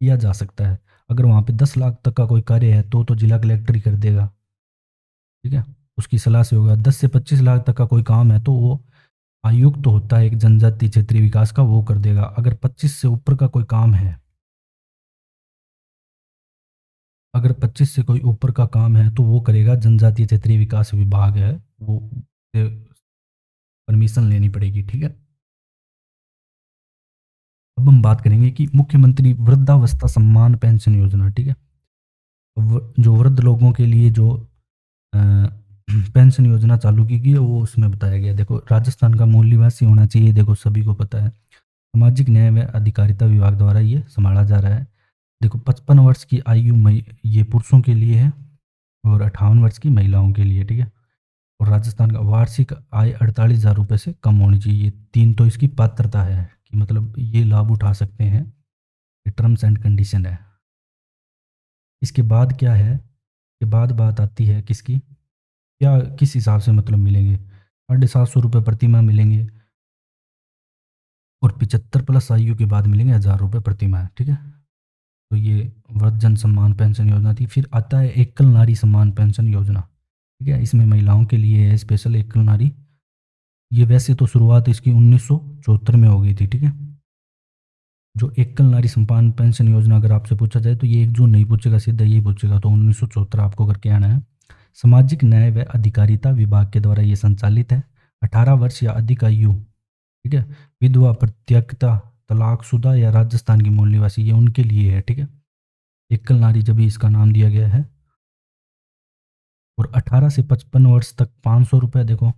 किया जा सकता है। अगर वहाँ पे 10 लाख तक का कोई कार्य है तो जिला कलेक्टर ही कर देगा, ठीक है, उसकी सलाह से होगा। 10 से 25 लाख तक का कोई काम है तो वो आयुक्त तो होता है एक जनजातीय क्षेत्रीय विकास का, वो कर देगा। अगर 25 से ऊपर का कोई काम है, अगर 25 से कोई ऊपर का काम है तो वो करेगा जनजातीय क्षेत्रीय विकास विभाग है, वो परमिशन लेनी पड़ेगी, ठीक है। अब हम बात करेंगे कि मुख्यमंत्री वृद्धावस्था सम्मान पेंशन योजना, ठीक है। जो वृद्ध लोगों के लिए जो अ, पेंशन योजना चालू की गई है वो उसमें बताया गया। देखो, राजस्थान का मूल निवासी होना चाहिए, देखो सभी को पता है। सामाजिक न्याय व अधिकारिता विभाग द्वारा ये संभाला जा रहा है। देखो, 55 वर्ष की आयु ये पुरुषों के लिए है और 58 वर्ष की महिलाओं के लिए, ठीक है। और राजस्थान का वार्षिक आय 48,000 रुपये से कम होनी चाहिए। 3 तो इसकी पात्रता है कि मतलब ये लाभ उठा सकते हैं, ये टर्म्स एंड कंडीशन है। इसके बाद क्या है, के बाद बात आती है किसकी, क्या किस हिसाब से मतलब मिलेंगे। 750 रुपये प्रति माह मिलेंगे और 75 प्लस आयु के बाद मिलेंगे 1,000 रुपये प्रति माह, ठीक है। तो ये वृद्धजन सम्मान पेंशन योजना थी। फिर आता है एकल नारी सम्मान पेंशन योजना, ठीक है। इसमें महिलाओं के लिए है स्पेशल एकल नारी। ये वैसे तो शुरुआत इसकी 1974 में हो गई थी, ठीक है। जो एकल नारी सम्मान पेंशन योजना अगर आपसे पूछा जाए तो ये 1 जून नहीं पूछेगा, सीधा यही पूछेगा, तो 1974 आपको करके आना है। सामाजिक न्याय व अधिकारिता विभाग के द्वारा ये संचालित है। 18 वर्ष या अधिक आयु, ठीक है, विधवा, परित्यक्ता, तलाकशुदा या राजस्थान की मूल निवासी, ये उनके लिए है, ठीक है। एकल नारी जब भी इसका नाम दिया गया है। और 18 से 55 वर्ष तक 500 रुपये, देखो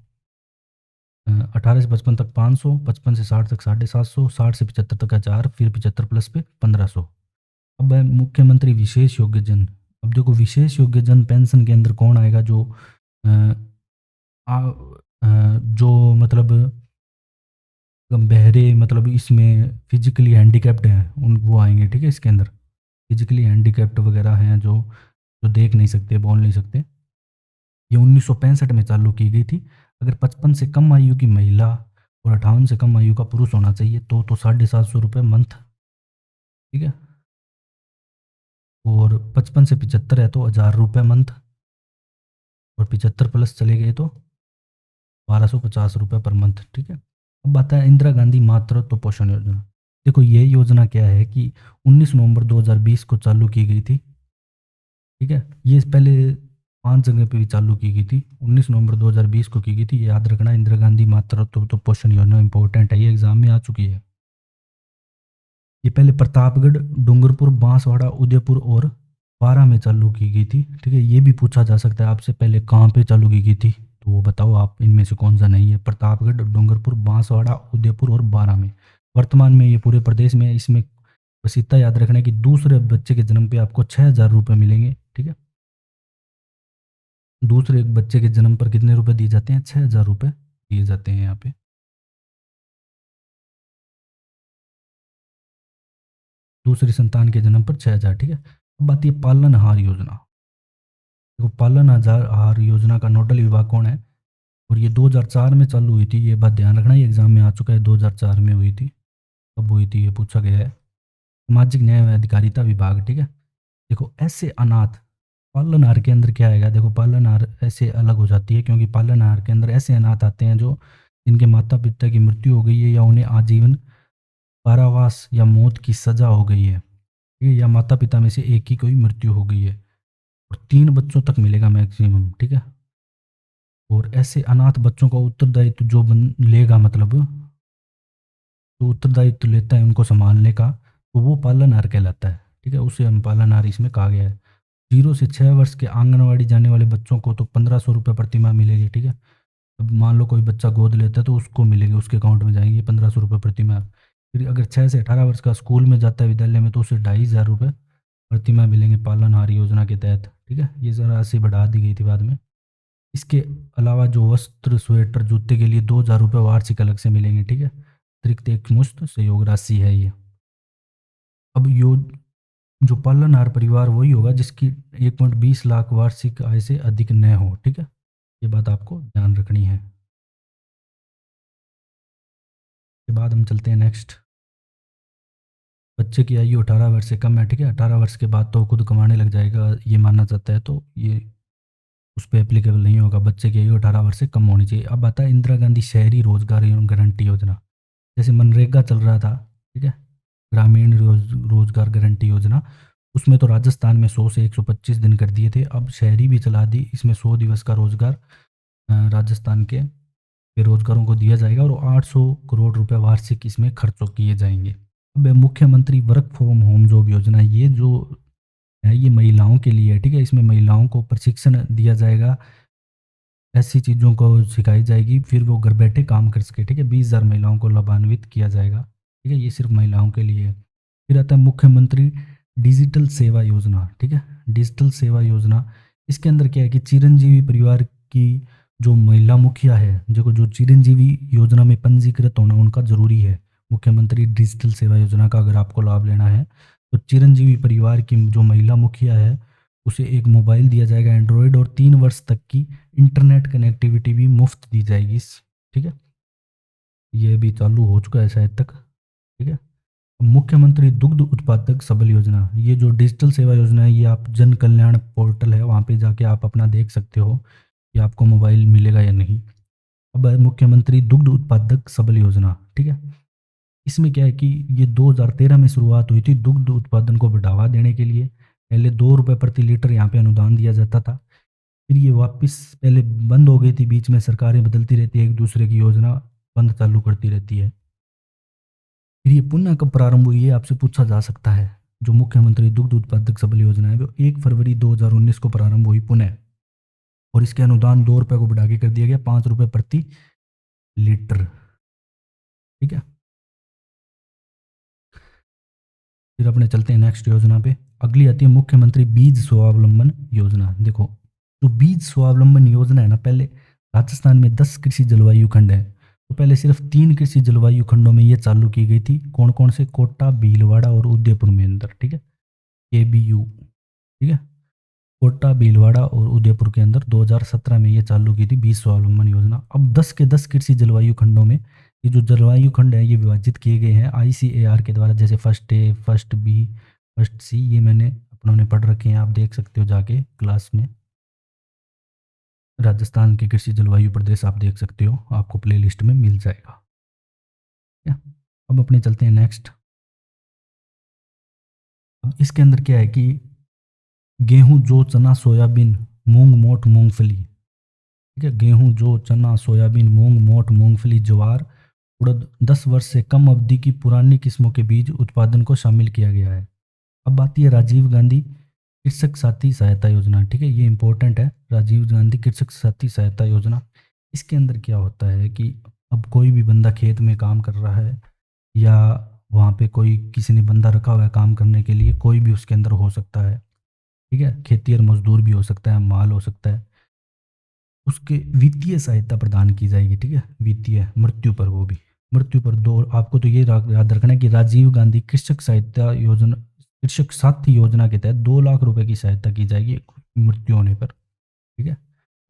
18 से 55 तक 500, 55 से 60 तक 750, 60 से 75 तक 1,000, फिर 75 प्लस पे 1,500। अब है मुख्यमंत्री विशेष योग्यजन। अब देखो, विशेष योग्यजन पेंशन के अंदर कौन आएगा, जो अ, जो मतलब बहरे, मतलब इसमें फिजिकली हैंडीकैप्ड हैं उन, वो आएंगे, ठीक है। इसके अंदर फिजिकली हैंडीकैप्ड वगैरह हैं जो जो देख नहीं सकते, बोल नहीं सकते। ये 1965 में चालू की गई थी। अगर 55 से कम आयु की महिला और 58 से कम आयु का पुरुष होना चाहिए तो 750 रुपये मंथ, ठीक है। और 55 से 75 है तो 1,000 रुपये मंथ, और 75 प्लस चले गए तो 1,250 रुपये पर मंथ, ठीक है। अब बात है इंदिरा गांधी मातृत्व पोषण योजना। देखो, ये योजना क्या है कि 19 नवंबर 2020 को चालू की गई थी, ठीक है। ये पहले 5 जगह पे भी चालू की गई थी। 19 नवंबर 2020 को की गई थी, ये याद रखना। इंदिरा गांधी मातृत्व तो पोषण योजना इंपॉर्टेंट है, ये एग्जाम में आ चुकी है। ये पहले प्रतापगढ़, डूंगरपुर, बांसवाड़ा, उदयपुर और बारां में चालू की गई थी, ठीक है। ये भी पूछा जा सकता है आपसे, पहले कहाँ पे चालू की गई थी, तो वो बताओ आप इनमें से कौन सा नहीं है। प्रतापगढ़, डूंगरपुर, बांसवाड़ा, उदयपुर और बारां में। वर्तमान में ये पूरे प्रदेश में है। इसमें बस इतना याद रखना है कि दूसरे बच्चे के जन्म पे आपको 6,000 रुपये मिलेंगे, ठीक है। दूसरे एक बच्चे के जन्म पर कितने रुपए दिए जाते हैं, 6,000 रुपये दिए जाते हैं यहाँ पे। दूसरी संतान के जन्म पर 6,000, ठीक है। अब बात ये पालनहार योजना। देखो, पालनहार योजना का नोडल विभाग कौन है, और ये 2004 में चालू हुई थी। ये बात ध्यान रखना, ये एग्जाम में आ चुका है, 2004 में हुई थी। कब हुई थी ये पूछा गया है। सामाजिक न्याय एवं अधिकारिता विभाग, ठीक है। देखो, ऐसे अनाथ, पालनहार के अंदर क्या आएगा, देखो पालनहार ऐसे अलग हो जाती है क्योंकि पालनहार के अंदर ऐसे अनाथ आते हैं जो जिनके माता पिता की मृत्यु हो गई है या उन्हें आजीवन कारावास या मौत की सजा हो गई है, ठीक है, या माता पिता में से एक की कोई मृत्यु हो गई है। और 3 बच्चों तक मिलेगा मैक्सिमम, ठीक है। और ऐसे अनाथ बच्चों का उत्तरदायित्व जो लेगा, मतलब जो उत्तरदायित्व लेता है उनको संभालने का, तो वो पालनहार कहलाता है, ठीक है। उसे हम पालनहार इसमें कहा गया है। 0 से 6 वर्ष के आंगनवाड़ी जाने वाले बच्चों को तो 1,500 रुपये प्रति माह मिलेगी, ठीक है। अब मान लो कोई बच्चा गोद लेता है तो उसको मिलेगी, उसके अकाउंट में जाएंगे 1,500 रुपये प्रति माह। फिर अगर 6 से 18 वर्ष का स्कूल में जाता है विद्यालय में तो उसे 2,500 रुपये प्रति माह मिलेंगे पालनहार योजना के तहत, ठीक है। ये ज़रा सी बढ़ा दी गई थी बाद में। इसके अलावा जो वस्त्र, स्वेटर, जूते के लिए 2,000 रुपये वार्षिक अलग से मिलेंगे, ठीक है। अतिरिक्त एक मुश्त सहयोग राशि है ये। अब जो पालनहार परिवार वही होगा जिसकी 1,20 लाख वार्षिक आय से अधिक न हो, ठीक है। ये बात आपको ध्यान रखनी है। के बाद हम चलते हैं नेक्स्ट। बच्चे की आयु 18 वर्ष से कम है, ठीक है। 18 वर्ष के बाद तो खुद कमाने लग जाएगा, ये माना जाता है, तो ये उस पर एप्लीकेबल नहीं होगा। बच्चे की आयु 18 वर्ष से कम होनी चाहिए। अब आता है इंदिरा गांधी शहरी रोजगार एवं गारंटी योजना। जैसे मनरेगा चल रहा था, ठीक है, ग्रामीण रोजगार गारंटी योजना, उसमें तो राजस्थान में 100 से 125 दिन कर दिए थे। अब शहरी भी चला दी, इसमें 100 दिवस का रोजगार राजस्थान के बेरोजगारों को दिया जाएगा और 800 करोड़ रुपए वार्षिक इसमें खर्चों किए जाएंगे। अब मुख्यमंत्री वर्क फ्रॉम होम जॉब योजना, ये जो है ये महिलाओं के लिए है, ठीक है। इसमें महिलाओं को प्रशिक्षण दिया जाएगा, ऐसी चीज़ों को सिखाई जाएगी, फिर वो घर बैठे काम कर सके, ठीक है। 20,000 महिलाओं को लाभान्वित किया जाएगा, ठीक है। ये सिर्फ महिलाओं के लिए है। फिर आता है मुख्यमंत्री डिजिटल सेवा योजना, ठीक है। डिजिटल सेवा योजना, इसके अंदर क्या है कि चिरंजीवी परिवार की जो महिला मुखिया है, जो चिरंजीवी योजना में पंजीकृत होना उनका जरूरी है। मुख्यमंत्री डिजिटल सेवा योजना का अगर आपको लाभ लेना है तो चिरंजीवी परिवार की जो महिला मुखिया है उसे एक मोबाइल दिया जाएगा एंड्रॉयड, और 3 वर्ष तक की इंटरनेट कनेक्टिविटी भी मुफ्त दी जाएगी, ठीक है। ये भी चालू हो चुका है शायद तक, ठीक है। मुख्यमंत्री दुग्ध उत्पादक सबल योजना, ये जो डिजिटल सेवा योजना है, ये आप जन कल्याण पोर्टल है, वहाँ पे जाके आप अपना देख सकते हो कि आपको मोबाइल मिलेगा या नहीं। अब है मुख्यमंत्री दुग्ध उत्पादक सबल योजना, ठीक है। इसमें क्या है कि ये 2013 में शुरुआत हुई थी दुग्ध उत्पादन को बढ़ावा देने के लिए। पहले 2 रुपये प्रति लीटर यहाँ पे अनुदान दिया जाता था, फिर ये वापस पहले बंद हो गई थी, बीच में सरकारें बदलती रहती है, एक दूसरे की योजना बंद चालू करती रहती है। फिर ये पुनः कब प्रारंभ हुई है आपसे पूछा जा सकता है। जो मुख्यमंत्री दुग्ध उत्पादक सबल योजना है वो 1 फरवरी 2019 को प्रारंभ हुई पुनः, और इसके अनुदान 2 रुपये को बढ़ा के कर दिया गया 5 रुपये प्रति लीटर, ठीक है। फिर अपने चलते हैं नेक्स्ट योजना पे। अगली आती है मुख्यमंत्री बीज स्वावलंबन योजना। देखो, जो बीज स्वावलंबन योजना है ना, पहले राजस्थान में 10 कृषि जलवायु खंड है, तो पहले सिर्फ 3 कृषि जलवायु खंडों में ये चालू की गई थी। कौन कौन से? कोटा, भीलवाड़ा और उदयपुर में अंदर, ठीक है, KBU, ठीक है। कोटा, भीलवाड़ा और उदयपुर के अंदर 2017 में ये चालू की थी बीज स्वावलंबन योजना। अब 10 के 10 कृषि जलवायु खंडों में ये जो जलवायु खंड है ये विभाजित किए गए हैं ICAR के द्वारा, जैसे first A, first B, first C, ये मैंने अपनों ने पढ़ रखे हैं, आप देख सकते हो जाके क्लास में। राजस्थान के कृषि जलवायु प्रदेश आप देख सकते हो, आपको प्ले लिस्ट में मिल जाएगा, ठीक है। अब अपने चलते हैं नेक्स्ट। अब इसके अंदर क्या है कि गेहूं, जौ, चना, सोयाबीन, मूंग, मोठ, मूंगफली, ठीक है। गेहूं, जौ, चना, सोयाबीन, मूंग, मोठ, मूंगफली, ज्वार, उड़द, 10 वर्ष से कम अवधि की पुरानी किस्मों के बीज उत्पादन को शामिल किया गया है। अब आती है राजीव गांधी कृषक साथी सहायता योजना, ठीक है। ये इंपॉर्टेंट है, राजीव गांधी कृषक साथी सहायता योजना। इसके अंदर क्या होता है कि अब कोई भी बंदा खेत में काम कर रहा है, या वहाँ पे कोई किसी ने बंदा रखा हुआ है काम करने के लिए, कोई भी उसके अंदर हो सकता है, ठीक है। खेतिहर मजदूर भी हो सकता है, माल हो सकता है, उसके वित्तीय सहायता प्रदान की जाएगी, ठीक है। वित्तीय, मृत्यु पर, वो भी मृत्यु पर दो। आपको तो ये याद रखना है कि राजीव गांधी कृषक सहायता योजना, कृषक साथी योजना के तहत 2 लाख रुपए की सहायता की जाएगी मृत्यु होने पर, ठीक है।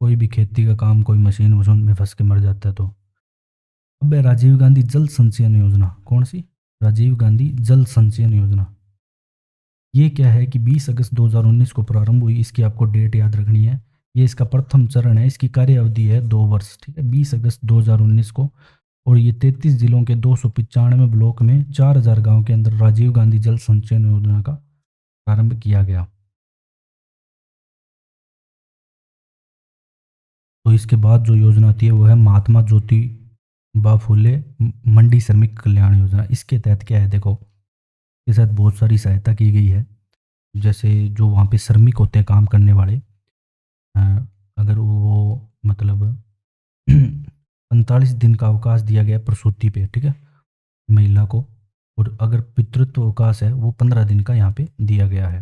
कोई भी खेती का काम, कोई मशीन वशीन में फंस के मर जाता है तो। अब है राजीव गांधी जल संचयन योजना। कौन सी? राजीव गांधी जल संचयन योजना। ये क्या है कि 20 अगस्त 2019 को प्रारंभ हुई, इसकी आपको डेट याद रखनी है। ये इसका प्रथम चरण है, इसकी कार्य अवधि है 2 वर्ष, ठीक है, 20 अगस्त 2019 को। और ये 33 जिलों के 295 ब्लॉक में 4000 गांव के अंदर राजीव गांधी जल संचयन योजना का प्रारंभ किया गया। तो इसके बाद जो योजना आती है वो है महात्मा ज्योतिबा फुले मंडी श्रमिक कल्याण योजना। इसके तहत क्या है, देखो, इसके तहत बहुत सारी सहायता की गई है। जैसे जो वहाँ पे श्रमिक होते हैं काम करने वाले, अ, अगर वो मतलब 45 दिन का अवकाश दिया गया प्रसूति पे, ठीक है, महिला को, और अगर पितृत्व अवकाश है वो 15 दिन का यहाँ पे दिया गया है।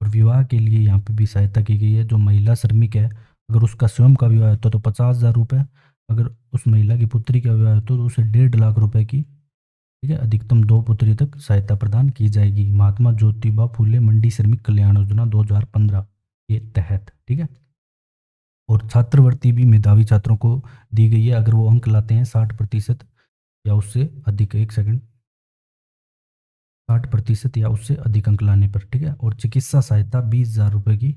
और विवाह के लिए यहाँ पे भी सहायता की गई है। जो महिला श्रमिक है, अगर उसका स्वयं का विवाह होता है तो 50,000 रुपये, अगर उस महिला की पुत्री का विवाह होता तो उसे 1.5 लाख रुपए की, ठीक है, अधिकतम 2 पुत्री तक सहायता प्रदान की जाएगी। महात्मा ज्योतिबा फुले मंडी श्रमिक कल्याण योजना 2015 के तहत, ठीक है। और छात्रवृत्ति भी मेधावी छात्रों को दी गई है, अगर वो अंक लाते हैं 60% या उससे अधिक। 1 सेकंड, 60% या उससे अधिक अंक लाने पर, ठीक है। और चिकित्सा सहायता 20,000 रुपये की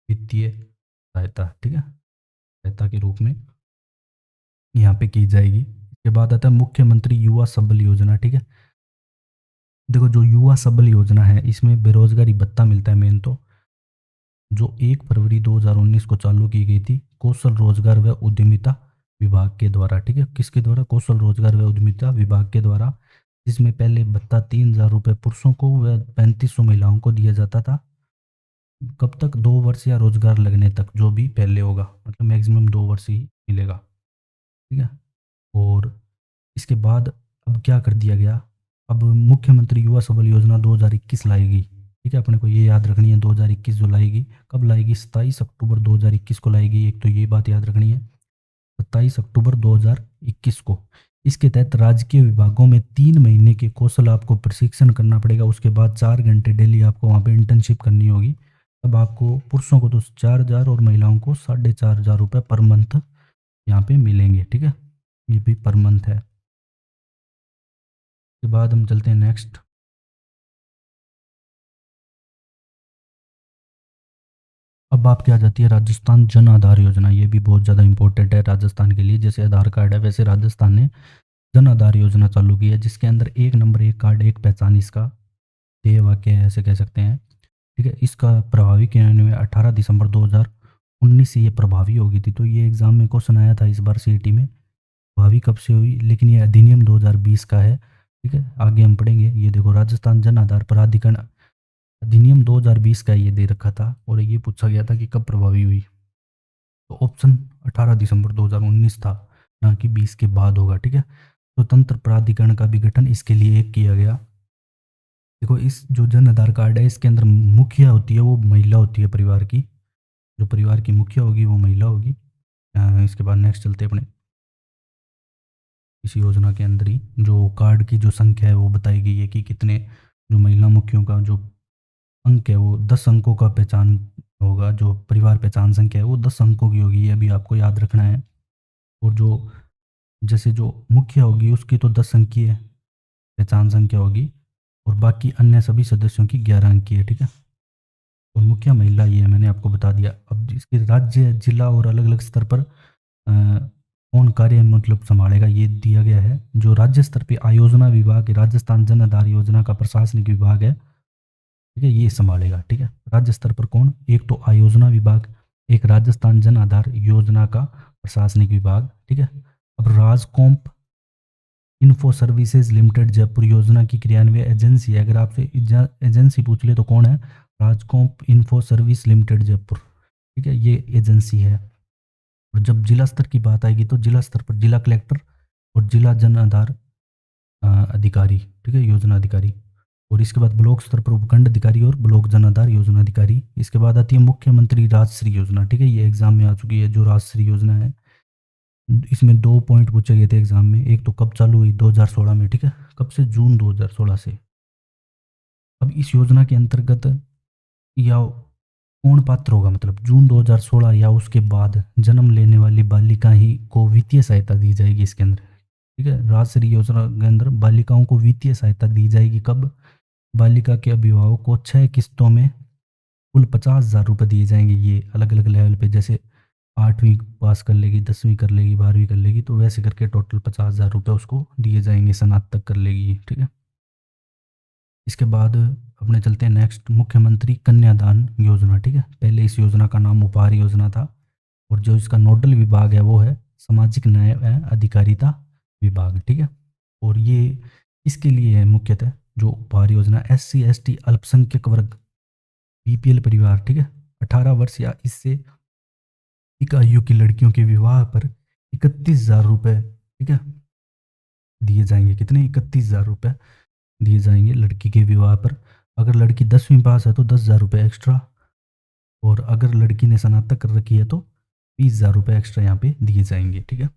वित्तीय सहायता, ठीक है, सहायता के रूप में यहाँ पे की जाएगी। इसके बाद आता है मुख्यमंत्री युवा सबल योजना, ठीक है। देखो जो युवा सबल योजना है इसमें बेरोजगारी भत्ता मिलता है मेन तो, जो 1 फरवरी 2019 को चालू की गई थी कौशल रोजगार व उद्यमिता विभाग के द्वारा, ठीक है। किसके द्वारा? कौशल रोजगार व उद्यमिता विभाग के द्वारा। जिसमें पहले भत्ता 3,000 रुपये पुरुषों को व 3500 महिलाओं को दिया जाता था। कब तक? 2 वर्ष या रोजगार लगने तक, जो भी पहले होगा, मतलब मैक्सिमम 2 वर्ष ही मिलेगा, ठीक है। और इसके बाद अब क्या कर दिया गया, अब मुख्यमंत्री युवा सबल योजना 2021 लाएगी, ठीक है। अपने को ये याद रखनी है 2021 जो लाएगी, कब लाएगी? 27 अक्टूबर 2021 को लाएगी। एक तो ये बात याद रखनी है, 27 अक्टूबर 2021 को। इसके तहत राजकीय विभागों में 3 महीने के कौशल आपको प्रशिक्षण करना पड़ेगा। उसके बाद 4 घंटे डेली आपको वहाँ पे इंटर्नशिप करनी होगी। तब आपको पुरुषों को तो 4,000 और महिलाओं को 4,500 रुपये पर मंथ यहाँ पे मिलेंगे, ठीक है। ये भी पर मंथ है। के बाद हम चलते हैं नेक्स्ट। अब बात क्या आ जाती है राजस्थान जन आधार योजना। ये भी बहुत ज़्यादा इंपॉर्टेंट है राजस्थान के लिए। जैसे आधार कार्ड है वैसे राजस्थान ने जन आधार योजना चालू की है, जिसके अंदर एक नंबर एक कार्ड एक पहचान इसका ध्येय वाक्य है, ऐसे कह सकते हैं, ठीक है। इसका प्रभावी क्रियान्वयन 18 दिसंबर 2019 से ये प्रभावी होगी थी। तो ये एग्जाम में क्वेश्चन आया था इस बार सीईटी में, प्रभावी कब से हुई, लेकिन ये अधिनियम 2020 का है, ठीक है। आगे हम पढ़ेंगे। ये देखो राजस्थान जन आधार प्राधिकरण अधिनियम 2020 का ये दे रखा था, और ये पूछा गया था कि कब प्रभावी हुई। तो ऑप्शन 18 दिसंबर 2019 था, ना कि 20 के बाद होगा, ठीक है। स्वतंत्र प्राधिकरण का भी गठन इसके लिए एक किया गया। देखो इस जो जन आधार कार्ड है इसके अंदर मुखिया होती है वो महिला होती है परिवार की, जो परिवार की मुखिया होगी वो महिला होगी। इसके बाद नेक्स्ट चलते अपने। इस योजना के अंदर ही जो कार्ड की जो संख्या है वो बताई गई है कि कितने, जो महिला मुखियों का जो अंक है वो 10 अंकों का पहचान होगा। जो परिवार पहचान संख्या है वो 10 अंकों की होगी, ये भी आपको याद रखना है। और जो जैसे जो मुखिया होगी उसकी तो 10 अंक की है पहचान संख्या होगी, और बाकी अन्य सभी सदस्यों की 11 अंक की है, ठीक है। और मुखिया महिला ये मैंने आपको बता दिया। अब इसके राज्य, जिला और अलग अलग स्तर पर कौन कार्य मतलब संभालेगा ये दिया गया है। जो राज्य स्तर पे आयोजना विभाग राजस्थान जन आधार योजना का प्रशासनिक विभाग है, ठीक है, ये संभालेगा, ठीक है। राज्य स्तर पर कौन? एक तो आयोजना विभाग, एक राजस्थान जन आधार योजना का प्रशासनिक विभाग, ठीक है। अब RajComp info services limited Jaipur योजना की क्रियान्वयन एजेंसी है। अगर आपसे एजेंसी पूछ ले तो कौन है? RajComp info service limited Jaipur, ठीक है, ये एजेंसी है। और जब जिला स्तर की बात आएगी तो जिला स्तर पर जिला कलेक्टर और जिला जन आधार अधिकारी, ठीक है, योजना अधिकारी। और इसके बाद ब्लॉक स्तर पर उपखंड अधिकारी और ब्लॉक जन आधार योजना अधिकारी। इसके बाद आती है मुख्यमंत्री राजश्री योजना, ठीक है, ये एग्जाम में आ चुकी है जो राजश्री योजना है। इसमें 2 पॉइंट पूछे गए थे एग्जाम में। एक तो कब चालू हुई? 2016 में, ठीक है। कब से? जून 2016 से। अब इस योजना के अंतर्गत या कौन पात्र होगा, मतलब जून 2016 या उसके बाद जन्म लेने वाली बालिका ही को वित्तीय सहायता दी जाएगी इसके अंदर, ठीक है। राजश्री योजना के अंदर बालिकाओं को वित्तीय सहायता दी जाएगी कब? बालिका के अभिभावक को 6 किस्तों में कुल 50,000 रुपये दिए जाएंगे। ये अलग अलग लेवल पे, जैसे 8वीं पास कर लेगी, 10वीं कर लेगी, 12वीं कर लेगी, तो वैसे करके टोटल 50,000 रुपये उसको दिए जाएंगे, स्नातक कर लेगी, ठीक है। इसके बाद अपने चलते हैं नेक्स्ट, मुख्यमंत्री कन्यादान योजना, ठीक है। पहले इस योजना का नाम उपहार योजना था, और जो इसका नोडल विभाग है वो है सामाजिक न्याय एवं अधिकारिता विभाग, ठीक है। और ये इसके लिए है मुख्यतः जो उपहार योजना SC ST अल्पसंख्यक वर्ग BPL परिवार, ठीक है, 18 वर्ष या इससे अधिक आयु की लड़कियों के विवाह पर 31,000 रुपये, ठीक है, दिए जाएंगे। कितने? 31,000 रुपये दिए जाएंगे लड़की के विवाह पर। अगर लड़की 10वीं पास है तो 10,000 रुपये एक्स्ट्रा, और अगर लड़की ने स्नातक कर रखी है तो 20,000 रुपये एक्स्ट्रा यहाँ पे दिए जाएंगे, ठीक है।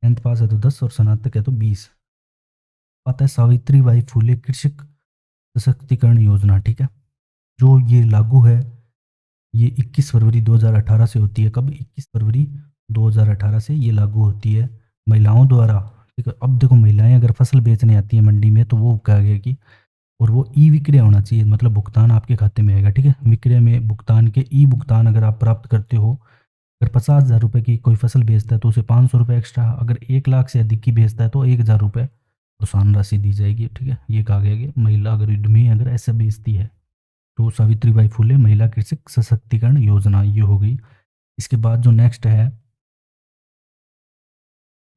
10th पास है तो 10 और स्नातक है तो 20। आता है सावित्री बाई फुले कृषक सशक्तिकरण योजना, ठीक है, जो ये लागू है ये 21 फरवरी 2018 से होती है। कब? 21 फरवरी 2018 से ये लागू होती है महिलाओं द्वारा, ठीक है। अब देखो महिलाएं अगर फसल बेचने आती है मंडी में तो वो कहा गया कि और वो ई विक्रय होना चाहिए, मतलब भुगतान आपके खाते में आएगा, ठीक है। विक्रय में भुगतान के ई भुगतान अगर आप प्राप्त करते हो, अगर 50,000 रुपये की कोई फसल बेचता है तो उसे 500 रुपये एक्स्ट्रा, अगर 1 लाख से अधिक की बेचता है तो 1,000 रुपये प्रोत्साहन राशि दी जाएगी, ठीक है। ये कहा गया कि महिला अगर उद्यमी अगर ऐसा बेचती है तो सावित्रीबाई फुले महिला कृषक सशक्तिकरण योजना, ये हो गई। इसके बाद जो नेक्स्ट है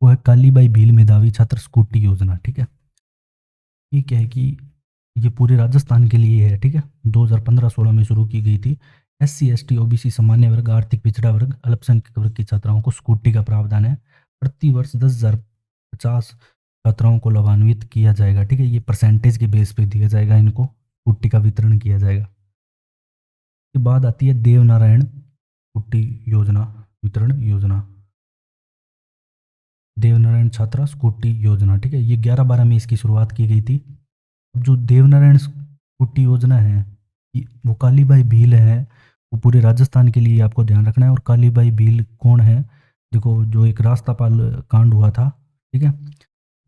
वो है कालीबाई भील मेधावी छात्र स्कूटी योजना, ठीक है। ये क्या है कि ये पूरे राजस्थान के लिए है, ठीक है। 2015-16 में शुरू की गई थी। SC ST OBC सामान्य वर्ग, आर्थिक पिछड़ा वर्ग, अल्पसंख्यक वर्ग की छात्राओं को स्कूटी का प्रावधान है। प्रति वर्ष 10,050 छात्राओं को लाभान्वित किया जाएगा, ठीक है। ये परसेंटेज के बेस पे दिया जाएगा, इनको स्कूटी का वितरण किया जाएगा। उसके बाद आती है देवनारायण स्कूटी योजना वितरण योजना, देवनारायण छात्रा स्कूटी योजना, ठीक है। ये 11-12 में इसकी शुरुआत की गई थी। अब जो देवनारायण स्कूटी योजना है वो कालीबाई भील है, वो पूरे राजस्थान के लिए आपको ध्यान रखना है। और कालीबाई भील कौन है? देखो, जो एक रास्तापाल कांड हुआ था, ठीक है,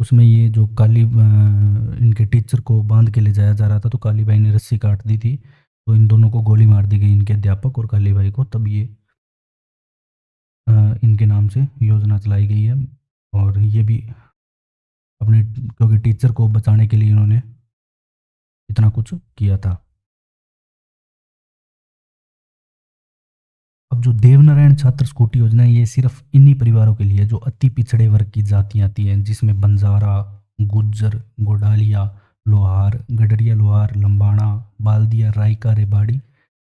उसमें ये जो इनके टीचर को बांध के ले जाया जा रहा था तो कालीबाई ने रस्सी काट दी थी, तो इन दोनों को गोली मार दी गई, इनके अध्यापक और कालीबाई को। तब ये इनके नाम से योजना चलाई गई है। और ये भी अपने, क्योंकि टीचर को बचाने के लिए इन्होंने इतना कुछ किया था। अब जो देवनारायण छात्र स्कूटी योजना है ये सिर्फ इन्हीं परिवारों के लिए है जो अति पिछड़े वर्ग की जातियाँ आती हैं, जिसमें बंजारा, गुज्जर, गोडालिया, लोहार, गडरिया लोहार, लंबाड़ा, बाल्दिया, रायका, रेबाड़ी,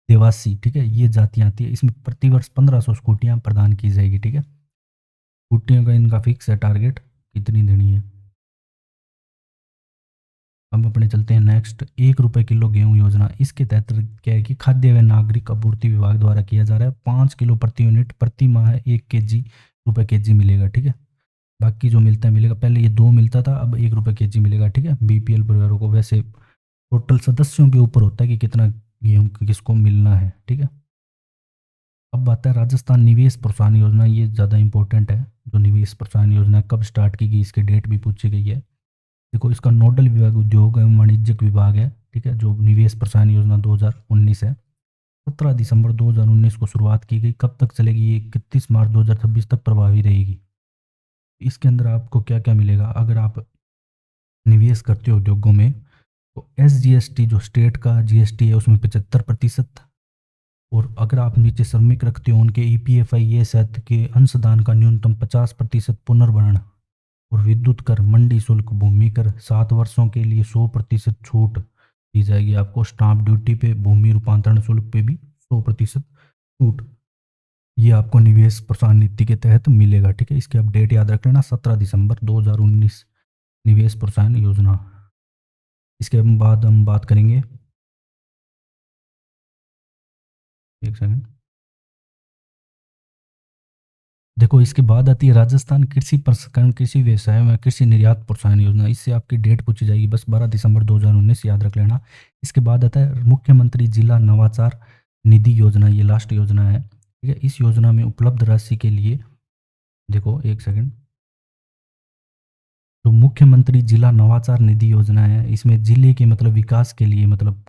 देवासी, ठीक है, ये जातियाँ आती है। इसमें प्रतिवर्ष 1500 स्कूटियाँ प्रदान की जाएगी, ठीक है। स्कूटियों का इनका फिक्स है टारगेट कितनी देनी है। हम अपने चलते हैं नेक्स्ट, 1 रुपये किलो गेहूं योजना। इसके तहत क्या है कि खाद्य व नागरिक आपूर्ति विभाग द्वारा किया जा रहा है। 5 किलो प्रति यूनिट प्रति माह 1 रुपये केजी मिलेगा, ठीक है। बाकी जो मिलता है मिलेगा, पहले ये 2 मिलता था, अब 1 रुपये केजी मिलेगा, ठीक है, BPL परिवारों को। वैसे टोटल सदस्यों के ऊपर होता है कि कितना गेहूँ किसको मिलना है, ठीक है। अब आता है राजस्थान निवेश प्रोत्साहन योजना, ये ज़्यादा इंपॉर्टेंट है। जो निवेश प्रोत्साहन योजना कब स्टार्ट की गई, इसकी डेट भी पूछी गई है। देखो, इसका नोडल विभाग उद्योग एवं वाणिज्यिक विभाग है, ठीक है। जो निवेश प्रोत्साहन योजना 2019 है, 17 दिसंबर 2019 को शुरुआत की गई। कब तक चलेगी? ये 31 मार्च 2026 तक प्रभावी रहेगी। इसके अंदर आपको क्या क्या मिलेगा अगर आप निवेश करते हो उद्योगों में? तो SGST जो स्टेट का GST है उसमें 75%, और अगर आप नीचे श्रमिक रखते हो उनके EPFIS के अंशदान का न्यूनतम 50% पुनर्भरण, और विद्युत कर, मंडी शुल्क, भूमि कर 7 वर्षों के लिए 100% छूट दी जाएगी आपको। स्टाम्प ड्यूटी पे, भूमि रूपांतरण शुल्क पे भी 100% छूट, ये आपको निवेश प्रोत्साहन नीति के तहत मिलेगा, ठीक है। इसकी अपडेट याद रख लेना, 17 दिसंबर 2019 निवेश प्रोत्साहन योजना। इसके बाद हम बात करेंगे, एक सेकंड, देखो इसके बाद आती है राजस्थान कृषि प्रसंस्करण, कृषि व्यवसाय में कृषि निर्यात प्रोत्साहन योजना। इससे आपकी डेट पूछी जाएगी, बस 12 दिसंबर 2019 याद रख लेना। इसके बाद आता है मुख्यमंत्री जिला नवाचार निधि योजना, ये लास्ट योजना है, ठीक है। इस योजना में उपलब्ध राशि के लिए, देखो एक सेकंड, तो मुख्यमंत्री जिला नवाचार निधि योजना है, इसमें जिले के मतलब विकास के लिए, मतलब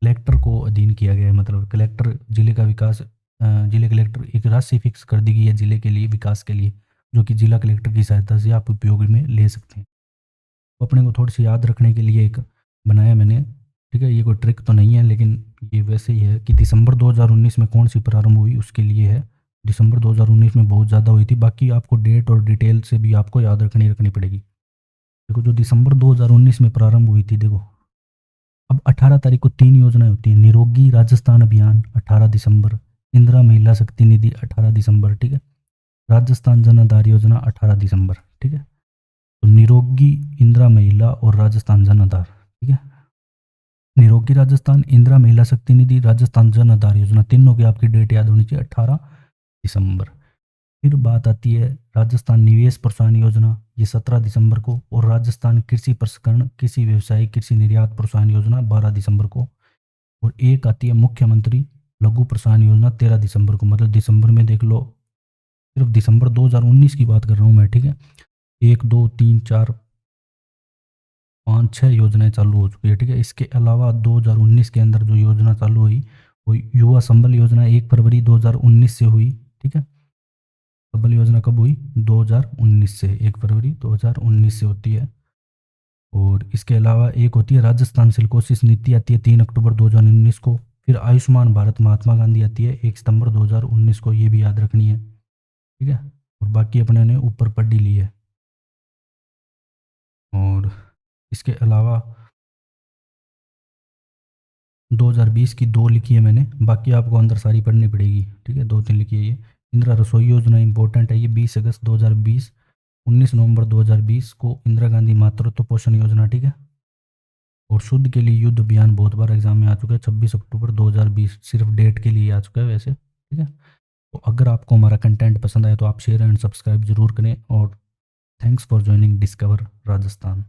कलेक्टर को अधीन किया गया है, मतलब कलेक्टर जिले का विकास, जिले कलेक्टर एक राशि फिक्स कर दी गई है जिले के लिए विकास के लिए, जो कि जिला कलेक्टर की सहायता से आप उपयोग में ले सकते हैं। तो अपने को थोड़ी सी याद रखने के लिए एक बनाया मैंने, ठीक है। ये कोई ट्रिक तो नहीं है, लेकिन ये वैसे ही है कि दिसंबर 2019 में कौन सी प्रारंभ हुई उसके लिए है। दिसंबर 2019 में बहुत ज़्यादा हुई थी, बाकी आपको डेट और डिटेल से भी आपको याद रखनी पड़ेगी। देखो, जो दिसंबर 2019 में प्रारंभ हुई थी, देखो अब 18 तारीख को 3 योजनाएं होती हैं। निरोगी राजस्थान अभियान 18 दिसंबर, इंदिरा महिला शक्ति निधि 18 दिसंबर, ठीक है, राजस्थान जन आधार योजना 18 दिसंबर, ठीक है। तो निरोगी, इंदिरा महिला और राजस्थान जन आधार, ठीक है। निरोगी राजस्थान, इंदिरा महिला शक्ति निधि, राजस्थान जन आधार योजना, तीनों की आपकी डेट याद होनी चाहिए, 18 दिसंबर। फिर बात आती है राजस्थान निवेश प्रोत्साहन योजना, ये 17 दिसंबर को, और राजस्थान कृषि प्रसंस्करण, कृषि व्यवसाय, कृषि निर्यात प्रोत्साहन योजना 12 दिसंबर को, और एक आती है मुख्यमंत्री लघु प्रोत्साहन योजना 13 दिसंबर को। मतलब दिसंबर में देख लो, सिर्फ दिसंबर 2019 की बात कर रहा हूँ मैं, ठीक है। 1 2 3 4 5-6 योजनाएं चालू हो चुकी है, ठीक है। इसके अलावा 2019 के अंदर जो योजना चालू हुई वो युवा संबल योजना 1 फरवरी 2019 से हुई, ठीक है। संबल योजना कब हुई? 2019 से, 1 फरवरी 2019 से होती है। और इसके अलावा एक होती है राजस्थान सिलिकोसिस नीति, आती है 3 अक्टूबर 2019 को। फिर आयुष्मान भारत महात्मा गांधी आती है 1 सितंबर 2019 को, ये भी याद रखनी है, ठीक है। और बाकी अपने ने ऊपर पढ़ ही ली है। और इसके अलावा 2020 की 2 लिखी है मैंने, बाकी आपको अंदर सारी पढ़नी पड़ेगी, ठीक है। 2-3 लिखी है ये। इंदिरा रसोई योजना इंपॉर्टेंट है ये, 20 अगस्त 2020, 19 नवंबर 2020 को इंदिरा गांधी मातृत्व पोषण योजना, ठीक है। और शुद्ध के लिए युद्ध अभियान बहुत बार एग्जाम में आ चुका है, 26 अक्टूबर 2020, सिर्फ डेट के लिए आ चुका है वैसे, ठीक है। तो अगर आपको हमारा कंटेंट पसंद आए तो आप शेयर एंड सब्सक्राइब जरूर करें। और thanks for joining discover Rajasthan.